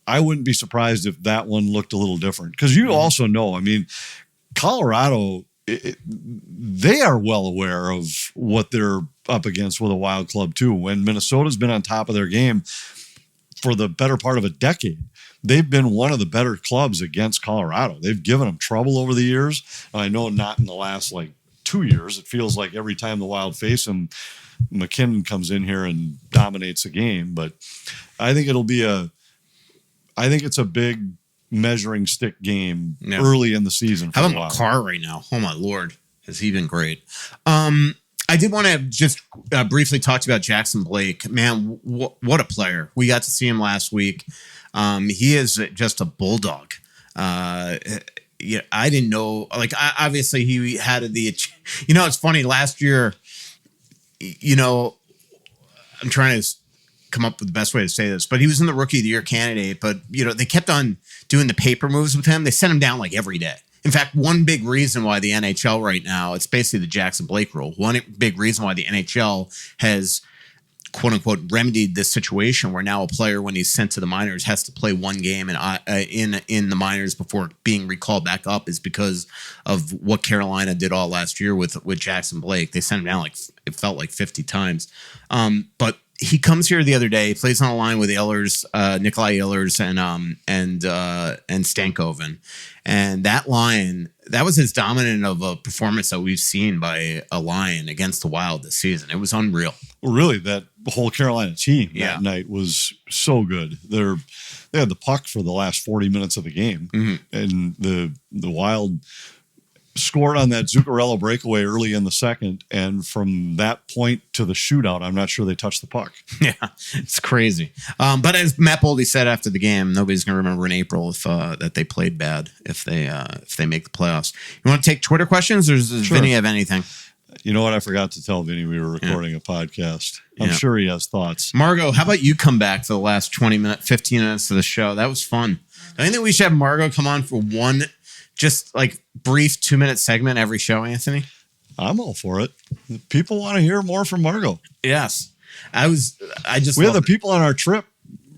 I wouldn't be surprised if that one looked a little different because you also know, I mean, Colorado, they are well aware of what they're up against with a Wild club too. When Minnesota's been on top of their game for the better part of a decade, they've been one of the better clubs against Colorado. They've given them trouble over the years. I know not in the last 2 years. It feels like every time the Wild face them, McKinnon comes in here and dominates the game. But I think it's a big measuring stick game early in the season. How about McCarr right now? Oh my Lord, has he been great? I did want to just briefly talk about Jackson Blake. Man, what a player. We got to see him last week. He is just a bulldog. Yeah, I didn't know. Obviously, he had it's funny. Last year, I'm trying to come up with the best way to say this, but he was in the Rookie of the Year candidate. But they kept on doing the paper moves with him. They sent him down every day. In fact, one big reason why the NHL right now, it's basically the Jackson Blake rule. One big reason why the NHL has, quote unquote, remedied this situation where now a player, when he's sent to the minors, has to play one game in the minors before being recalled back up is because of what Carolina did all last year with Jackson Blake. They sent him down it felt like 50 times. But he comes here the other day. He plays on a line with Nikolai Ehlers and Stankoven. And that line, that was as dominant of a performance that we've seen by a line against the Wild this season. It was unreal. Really, that whole Carolina team that night was so good. They had the puck for the last 40 minutes of the game. And the Wild scored on that Zuccarello breakaway early in the second, and from that point to the shootout, I'm not sure they touched the puck. Yeah, it's crazy. But as Matt Boldy said after the game, nobody's going to remember in April if that they played bad if they make the playoffs. You want to take Twitter questions, or does Vinny have anything? You know what? I forgot to tell Vinny we were recording a podcast. I'm sure he has thoughts. Margo, how about you come back for the last 15 minutes of the show? That was fun. Don't you think we should have Margo come on for one just brief 2-minute segment every show, Anthony? I'm all for it. People want to hear more from Margo. Yes. We had the people on our trip,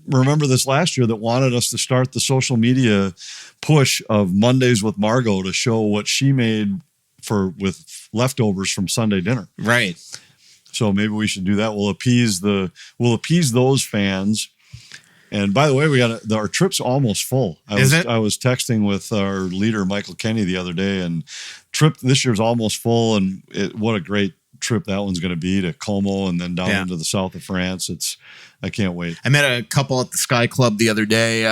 remember this last year, that wanted us to start the social media push of Mondays with Margo to show what she made with leftovers from Sunday dinner. Right. So maybe we should do that. We'll appease those fans. And by the way, our trip's almost full. I was texting with our leader, Michael Kenny, the other day, and trip this year's almost full. And what a great trip that one's going to be to Como and then down into the south of France. I can't wait. I met a couple at the Sky Club the other day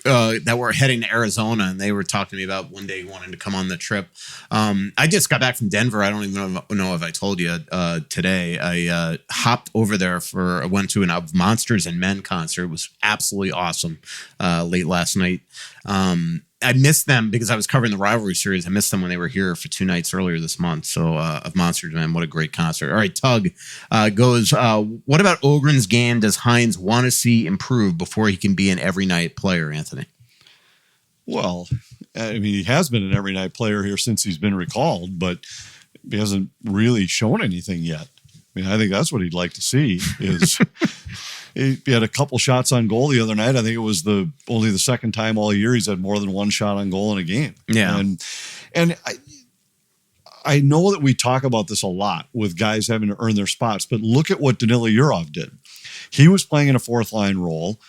that were heading to Arizona, and they were talking to me about one day wanting to come on the trip. I just got back from Denver. I don't even know if I told you today. I hopped over there I went to a Monsters and Men concert. It was absolutely awesome late last night. I missed them because I was covering the rivalry series. I missed them when they were here for 2 nights earlier this month. So of Monsters and Men, what a great concert. All right, Tug goes, what about Ogren's game does Hines want to see improve before he can be an every night player, Anthony? Well, I mean, he has been an every night player here since he's been recalled, but he hasn't really shown anything yet. I mean, I think that's what he'd like to see is he had a couple shots on goal the other night. I think it was only the second time all year he's had more than one shot on goal in a game. Yeah. And I know that we talk about this a lot with guys having to earn their spots, but look at what Danila Yurov did. He was playing in a fourth line role.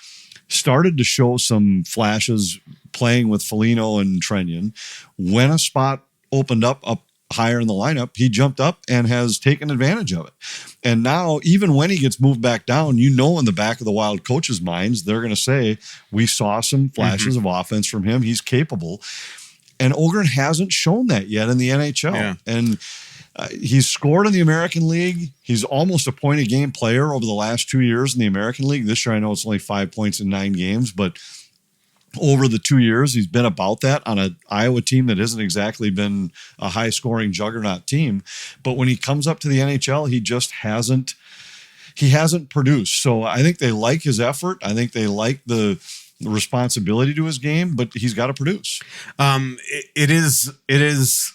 started to show some flashes playing with Foligno and Trenyan. When a spot opened up higher in the lineup, he jumped up and has taken advantage of it. And now, even when he gets moved back down, in the back of the Wild coaches' minds, they're going to say, we saw some flashes of offense from him. He's capable. And Ogren hasn't shown that yet in the NHL. Yeah. And he's scored in the American League. He's almost a point-a-game player over the last 2 years in the American League. This year, I know it's only 5 points in 9 games, but over the 2 years, he's been about that on an Iowa team that hasn't exactly been a high-scoring juggernaut team. But when he comes up to the NHL, he just hasn't produced. So I think they like his effort. I think they like the responsibility to his game, but he's got to produce. It is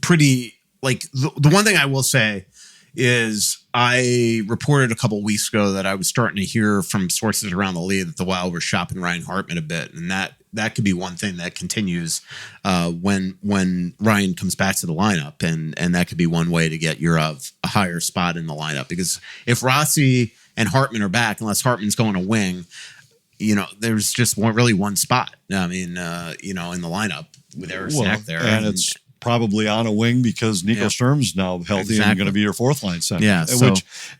pretty, like, the one thing I will say is I reported a couple of weeks ago that I was starting to hear from sources around the league that the Wild were shopping Ryan Hartman a bit, and that could be one thing that continues when Ryan comes back to the lineup, and that could be one way to get Yurov a higher spot in the lineup, because if Rossi and Hartman are back, unless Hartman's going to wing, there's just really one spot. I mean, in the lineup with Eric Snack there, and it's probably on a wing because Nico Sturm's now healthy and going to be your fourth line center. Yeah,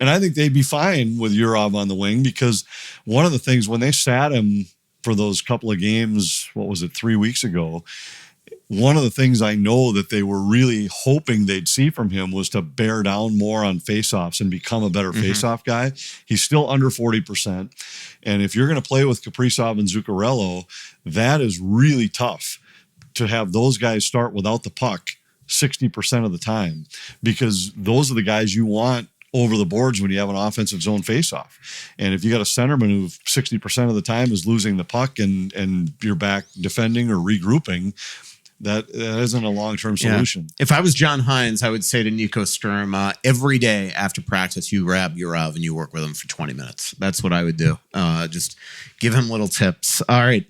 and I think they'd be fine with Yurov on the wing, because one of the things when they sat him for those couple of games, 3 weeks ago, one of the things I know that they were really hoping they'd see from him was to bear down more on faceoffs and become a better faceoff guy. He's still under 40%. And if you're going to play with Kaprizov and Zuccarello, that is really tough to have those guys start without the puck 60% of the time, because those are the guys you want over the boards when you have an offensive zone faceoff. And if you got a centerman who 60% of the time is losing the puck and you're back defending or regrouping, that isn't a long-term solution. If I was John Hines, I would say to Nico Sturm, every day after practice, you grab Yurov and you work with him for 20 minutes. That's what I would do. Just give him little tips. All right.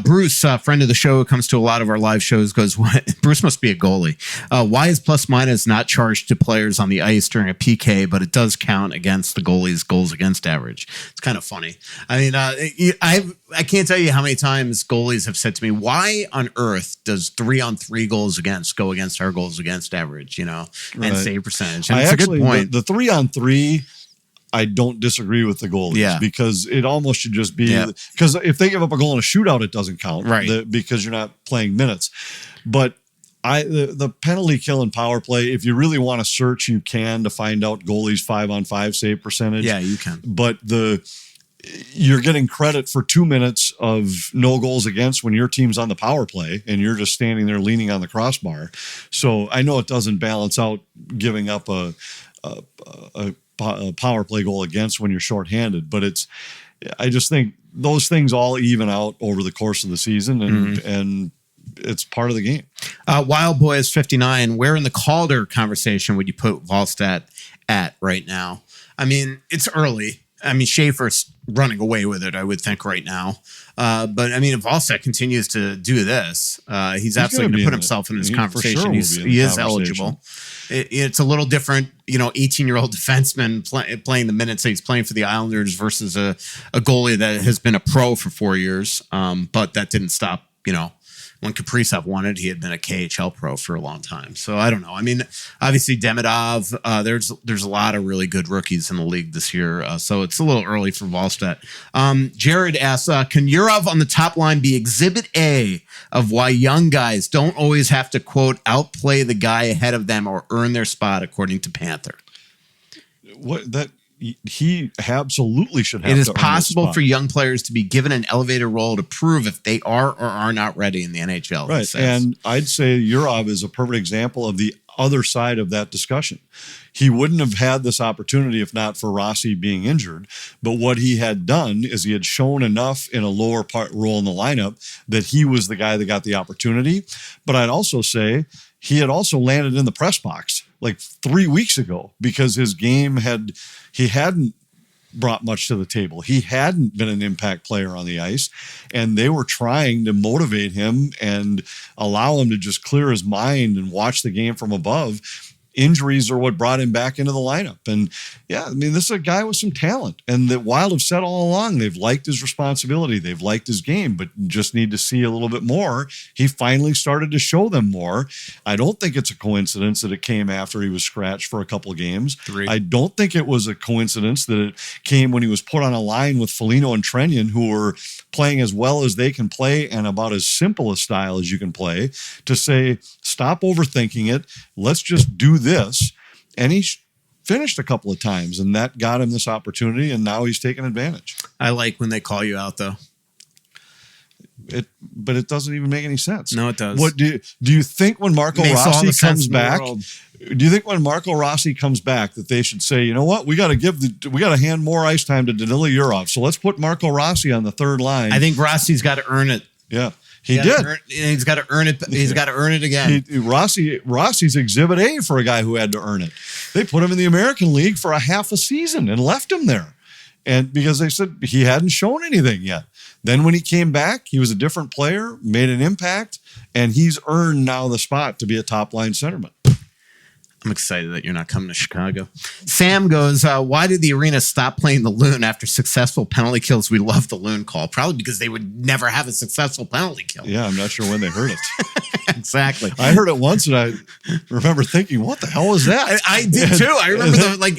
Bruce, friend of the show, who comes to a lot of our live shows, goes, Bruce must be a goalie. Why is plus minus not charged to players on the ice during a PK, but it does count against the goalie's goals against average? It's kind of funny. I mean, I can't tell you how many times goalies have said to me, why on earth does 3-on-3 goals against go against our goals against average, and save percentage? And it's a good point. The 3-on-3, I don't disagree with the goalies, because it almost should just be, because if they give up a goal in a shootout, it doesn't count, right? Because you're not playing minutes. But the penalty kill and power play, if you really want to search, you can, to find out goalies 5-on-5 save percentage. Yeah, you can. But you're getting credit for 2 minutes of no goals against when your team's on the power play and you're just standing there leaning on the crossbar. So I know it doesn't balance out giving up a power play goal against when you're shorthanded, but I just think those things all even out over the course of the season, and it's part of the game. Wild Boys 59, where in the Calder conversation would you put Wallstedt at right now? I mean, it's early. I mean, Schaefer's running away with it, I would think, right now. But, I mean, if Wallstedt continues to do this, he's absolutely going to put himself in this conversation. Sure he is eligible. It's a little different, 18-year-old defenseman playing the minutes that he's playing for the Islanders versus a goalie that has been a pro for 4 years. But that didn't stop, when Kaprizov won it, he had been a KHL pro for a long time. So I don't know. I mean, obviously Demidov, there's a lot of really good rookies in the league this year. So it's a little early for Wallstedt. Jared asks, can Yurov on the top line be exhibit A of why young guys don't always have to, quote, outplay the guy ahead of them or earn their spot, according to Panther? He absolutely should have. It is possible for young players to be given an elevator role to prove if they are or are not ready in the NHL. Right. And I'd say Yurov is a perfect example of the other side of that discussion. He wouldn't have had this opportunity if not for Rossi being injured. But what he had done is he had shown enough in a lower part role in the lineup that he was the guy that got the opportunity. But I'd also say he had also landed in the press box like 3 weeks ago, because his game he hadn't brought much to the table. He hadn't been an impact player on the ice, and they were trying to motivate him and allow him to just clear his mind and watch the game from above. injuries are what brought him back into the lineup. And yeah, I mean, this is a guy with some talent, and the Wild have said all along, they've liked his responsibility. They've liked his game, but just need to see a little bit more. He finally started to show them more. I don't think it's a coincidence that it came after he was scratched for a couple of games. 3. I don't think it was a coincidence that it came when he was put on a line with Foligno and Trenyon, who were playing as well as they can play and about as simple a style as you can play, to say, stop overthinking it. Let's just do this. And he finished a couple of times, and that got him this opportunity, and now he's taking advantage. I like when they call you out, though. But it doesn't even make any sense. No, it does. What do you think when Marco Makes all Rossi the sense comes in the back? world. Do you think when Marco Rossi comes back that they should say, you know what, we got to hand more ice time to Danila Yurov, so let's put Marco Rossi on the third line? I think Rossi's got to earn it. Yeah, he did. He's got to earn it. He's got to earn it again. Rossi's Exhibit A for a guy who had to earn it. They put him in the American League for a half a season and left him there, and because they said he hadn't shown anything yet. Then when he came back, he was a different player, made an impact, and he's earned now the spot to be a top-line centerman. I'm excited that you're not coming to Chicago. Sam goes, why did the arena stop playing the loon after successful penalty kills? We love the loon call. Probably because they would never have a successful penalty kill. Yeah, I'm not sure when they heard it. Exactly. I heard it once, and I remember thinking, what the hell was that? I did too. I remember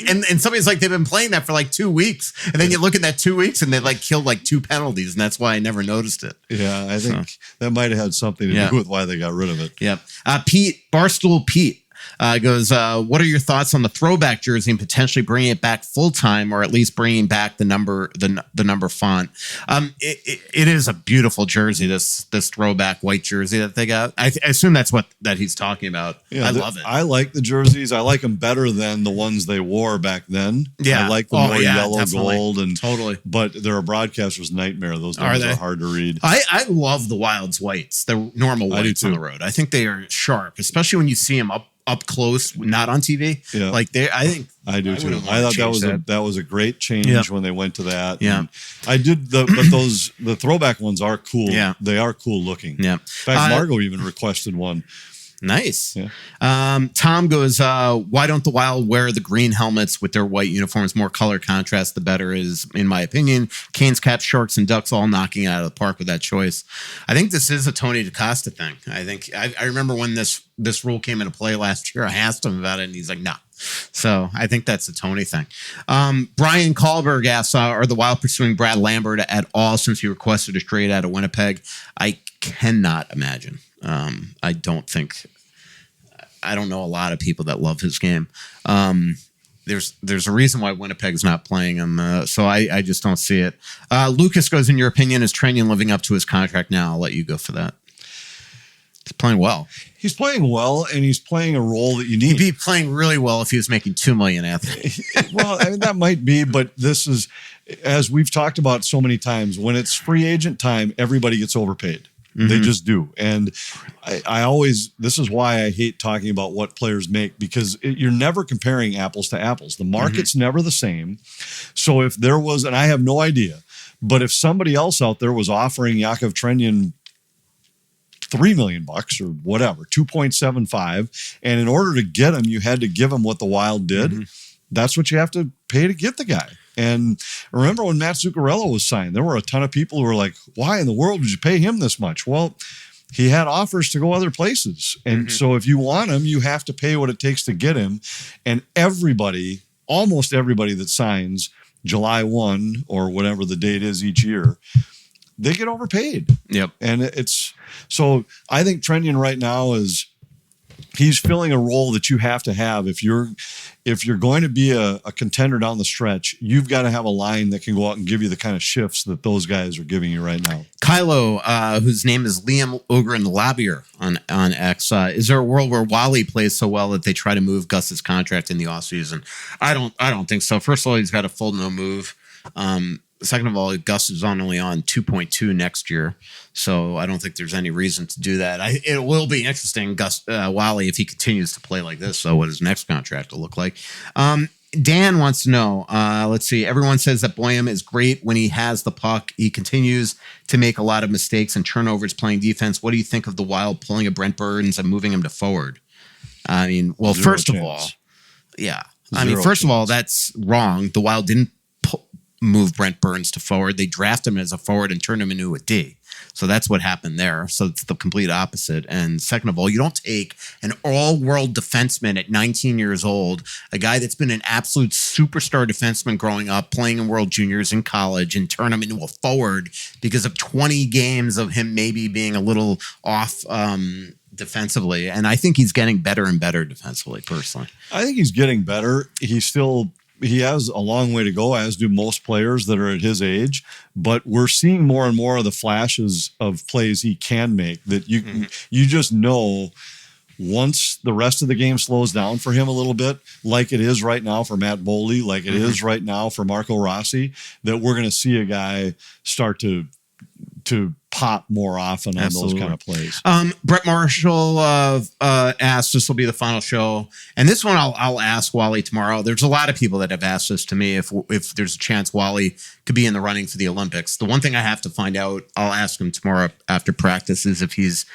and somebody's like, they've been playing that for like 2 weeks. And then you look at that 2 weeks and they like killed like 2 penalties. And that's why I never noticed it. Yeah, I think that might have had something to do with why they got rid of it. Yep. Barstool Pete goes, what are your thoughts on the throwback jersey and potentially bringing it back full time, or at least bringing back the number font? It is a beautiful jersey. This throwback white jersey that they got. I assume that's that he's talking about. Yeah, I love it. I like the jerseys. I like them better than the ones they wore back then. Yeah, I like the more yellow, definitely. gold, and totally. But they're a broadcaster's nightmare. Those numbers are hard to read. I love the Wild's whites, the normal whites on the road. I think they are sharp, especially when you see them up close, not on TV. Yeah. Like I do too. I thought that was a great change when they went to that. Yeah. And I did but the throwback ones are cool. Yeah. They are cool looking. Yeah. In fact, Margo even requested one. Nice. Yeah. Tom goes, why don't the Wild wear the green helmets with their white uniforms? More color contrast, the better is, in my opinion. Canes, Caps, Sharks, and Ducks all knocking it out of the park with that choice. I think this is a Tony DaCosta thing. I think I remember when this rule came into play last year, I asked him about it, and he's like, no. So I think that's a Tony thing. Brian Kahlberg asks, are the Wild pursuing Brad Lambert at all since he requested a trade out of Winnipeg? I cannot imagine. I don't know a lot of people that love his game. There's a reason why Winnipeg's not playing him, so I just don't see it. Lucas goes, in your opinion, is Trenyon living up to his contract now? I'll let you go for that. He's playing well. He's playing well, and he's playing a role that you need. He'd be playing really well if he was making $2 million, Anthony. Well, I mean, that might be, but this is, as we've talked about so many times, when it's free agent time, everybody gets overpaid. Mm-hmm. They just do. And I always, this is why I hate talking about what players make, because you're never comparing apples to apples. The market's never the same. So if there was, and I have no idea, but if somebody else out there was offering Yakov Trenyon $3 million or whatever, 2.75, and in order to get him, you had to give him what the Wild did. Mm-hmm. That's what you have to pay to get the guy. And remember when Matt Zuccarello was signed, there were a ton of people who were like, why in the world would you pay him this much? Well, he had offers to go other places. And so if you want him, you have to pay what it takes to get him. And everybody, almost everybody that signs July 1 or whatever the date is each year, they get overpaid. Yep. And so I think Trenyon right now he's filling a role that you have to have. If you're going to be a contender down the stretch, you've got to have a line that can go out and give you the kind of shifts that those guys are giving you right now. Kylo, whose name is Liam Ogren Labier on X, is there a world where Wally plays so well that they try to move Gus's contract in the offseason? I don't think so. First of all, he's got a full no move. Second of all, Gus is only on 2.2 next year, so I don't think there's any reason to do that. It will be interesting, Wally, if he continues to play like this, so what his next contract will look like. Dan wants to know, let's see, everyone says that Boyum is great when he has the puck. He continues to make a lot of mistakes and turnovers playing defense. What do you think of the Wild pulling a Brent Burns and moving him to forward? I mean, well, Zero first of chance. all, yeah. Zero First of all, chance. that's wrong. The Wild didn't move Brent Burns to forward. They drafted him as a forward and turned him into a D. So that's what happened there. So it's the complete opposite. And second of all, you don't take an all-world defenseman at 19 years old, a guy that's been an absolute superstar defenseman growing up, playing in World Juniors in college, and turn him into a forward because of 20 games of him maybe being a little off defensively. And I think he's getting better and better defensively, personally. I think he's getting better. He has a long way to go, as do most players that are at his age. But we're seeing more and more of the flashes of plays he can make that you just know once the rest of the game slows down for him a little bit, like it is right now for Matt Boley, like it is right now for Marco Rossi, that we're going to see a guy start to pop more often on those kind of plays. Brett Marshall asked, this will be the final show. And this one I'll ask Wally tomorrow. There's a lot of people that have asked this to me if there's a chance Wally could be in the running for the Olympics. The one thing I have to find out, I'll ask him tomorrow after practice, is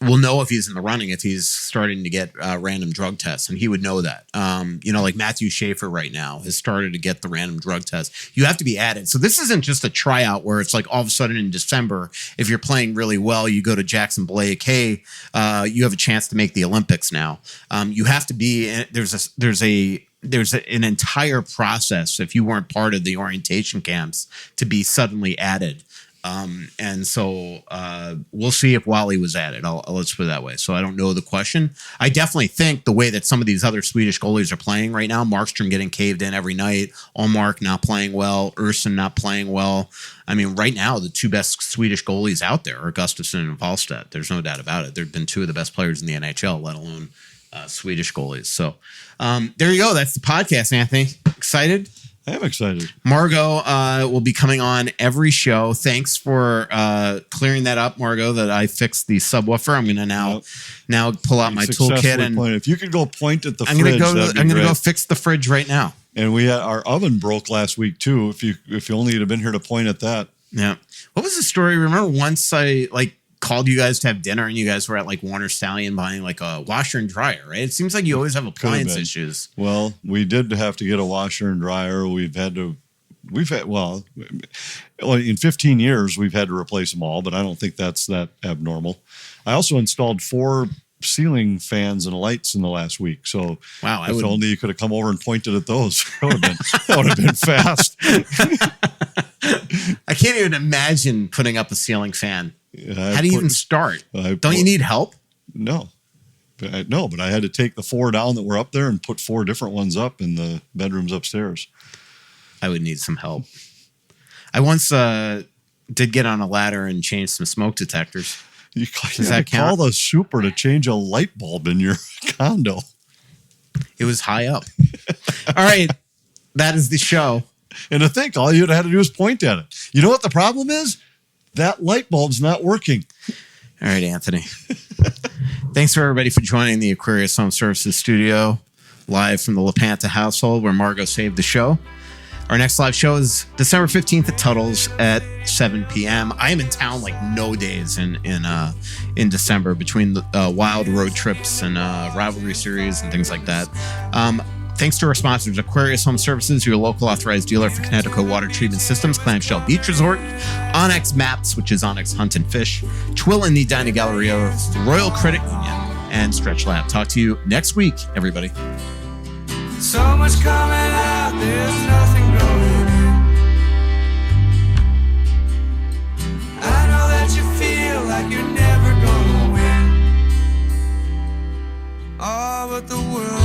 we'll know if he's in the running if he's starting to get random drug tests, and he would know that. Like Matthew Schaefer right now has started to get the random drug test. You have to be added. So this isn't just a tryout where it's like all of a sudden in December, if you're playing really well, you go to Jackson Blake, hey, you have a chance to make the Olympics now. You have to be, there's an entire process if you weren't part of the orientation camps to be suddenly added. And so we'll see if Wally was added. Let's put it that way. So I don't know the question. I definitely think the way that some of these other Swedish goalies are playing right now, Markstrom getting caved in every night, Allmark not playing well, Urson not playing well. I mean, right now, the two best Swedish goalies out there are Gustavsson and Wallstedt. There's no doubt about it. They've been two of the best players in the NHL, let alone Swedish goalies. So there you go. That's the podcast, Anthony. Excited? I am excited. Margo will be coming on every show. Thanks for clearing that up, Margo, that I fixed the subwoofer. I'm going to now pull out my toolkit. And if you could go point at the I'm fridge, going to go fix the fridge right now. And our oven broke last week too. If you only had been here to point at that. Yeah. What was the story? Remember once I called you guys to have dinner and you guys were at Warner Stallion buying a washer and dryer, right? It seems like you always have appliance issues. Well, we did have to get a washer and dryer. In 15 years, we've had to replace them all, but I don't think that's that abnormal. I also installed 4 ceiling fans and lights in the last week. So wow, if only you could have come over and pointed at those. That would have been fast. I can't even imagine putting up a ceiling fan. How do you even start? Don't you need help? No. But I had to take the 4 down that were up there and put 4 different ones up in the bedrooms upstairs. I would need some help. I once did get on a ladder and change some smoke detectors. Does that count? Call the super to change a light bulb in your condo. It was high up. All right. That is the show. And to think, all you had to do is point at it. You know what the problem is? That light bulb's not working. All right, Anthony. Thanks for everybody for joining the Aquarius Home Services studio live from the LaPanta household where Margo saved the show. Our next live show is December 15th at Tuttle's at 7 p.m. I am in town no days in December between the wild road trips and rivalry series and things like that. Thanks to our sponsors, Aquarius Home Services, your local authorized dealer for Connecticut water treatment systems, Clamshell Beach Resort, Onyx Maps, which is Onyx Hunt and Fish, Twill and the Edina Galleria, Royal Credit Union, and Stretch Lab. Talk to you next week, everybody. So much coming out, there's nothing going in. I know that you feel like you're never gonna win. Oh, but the world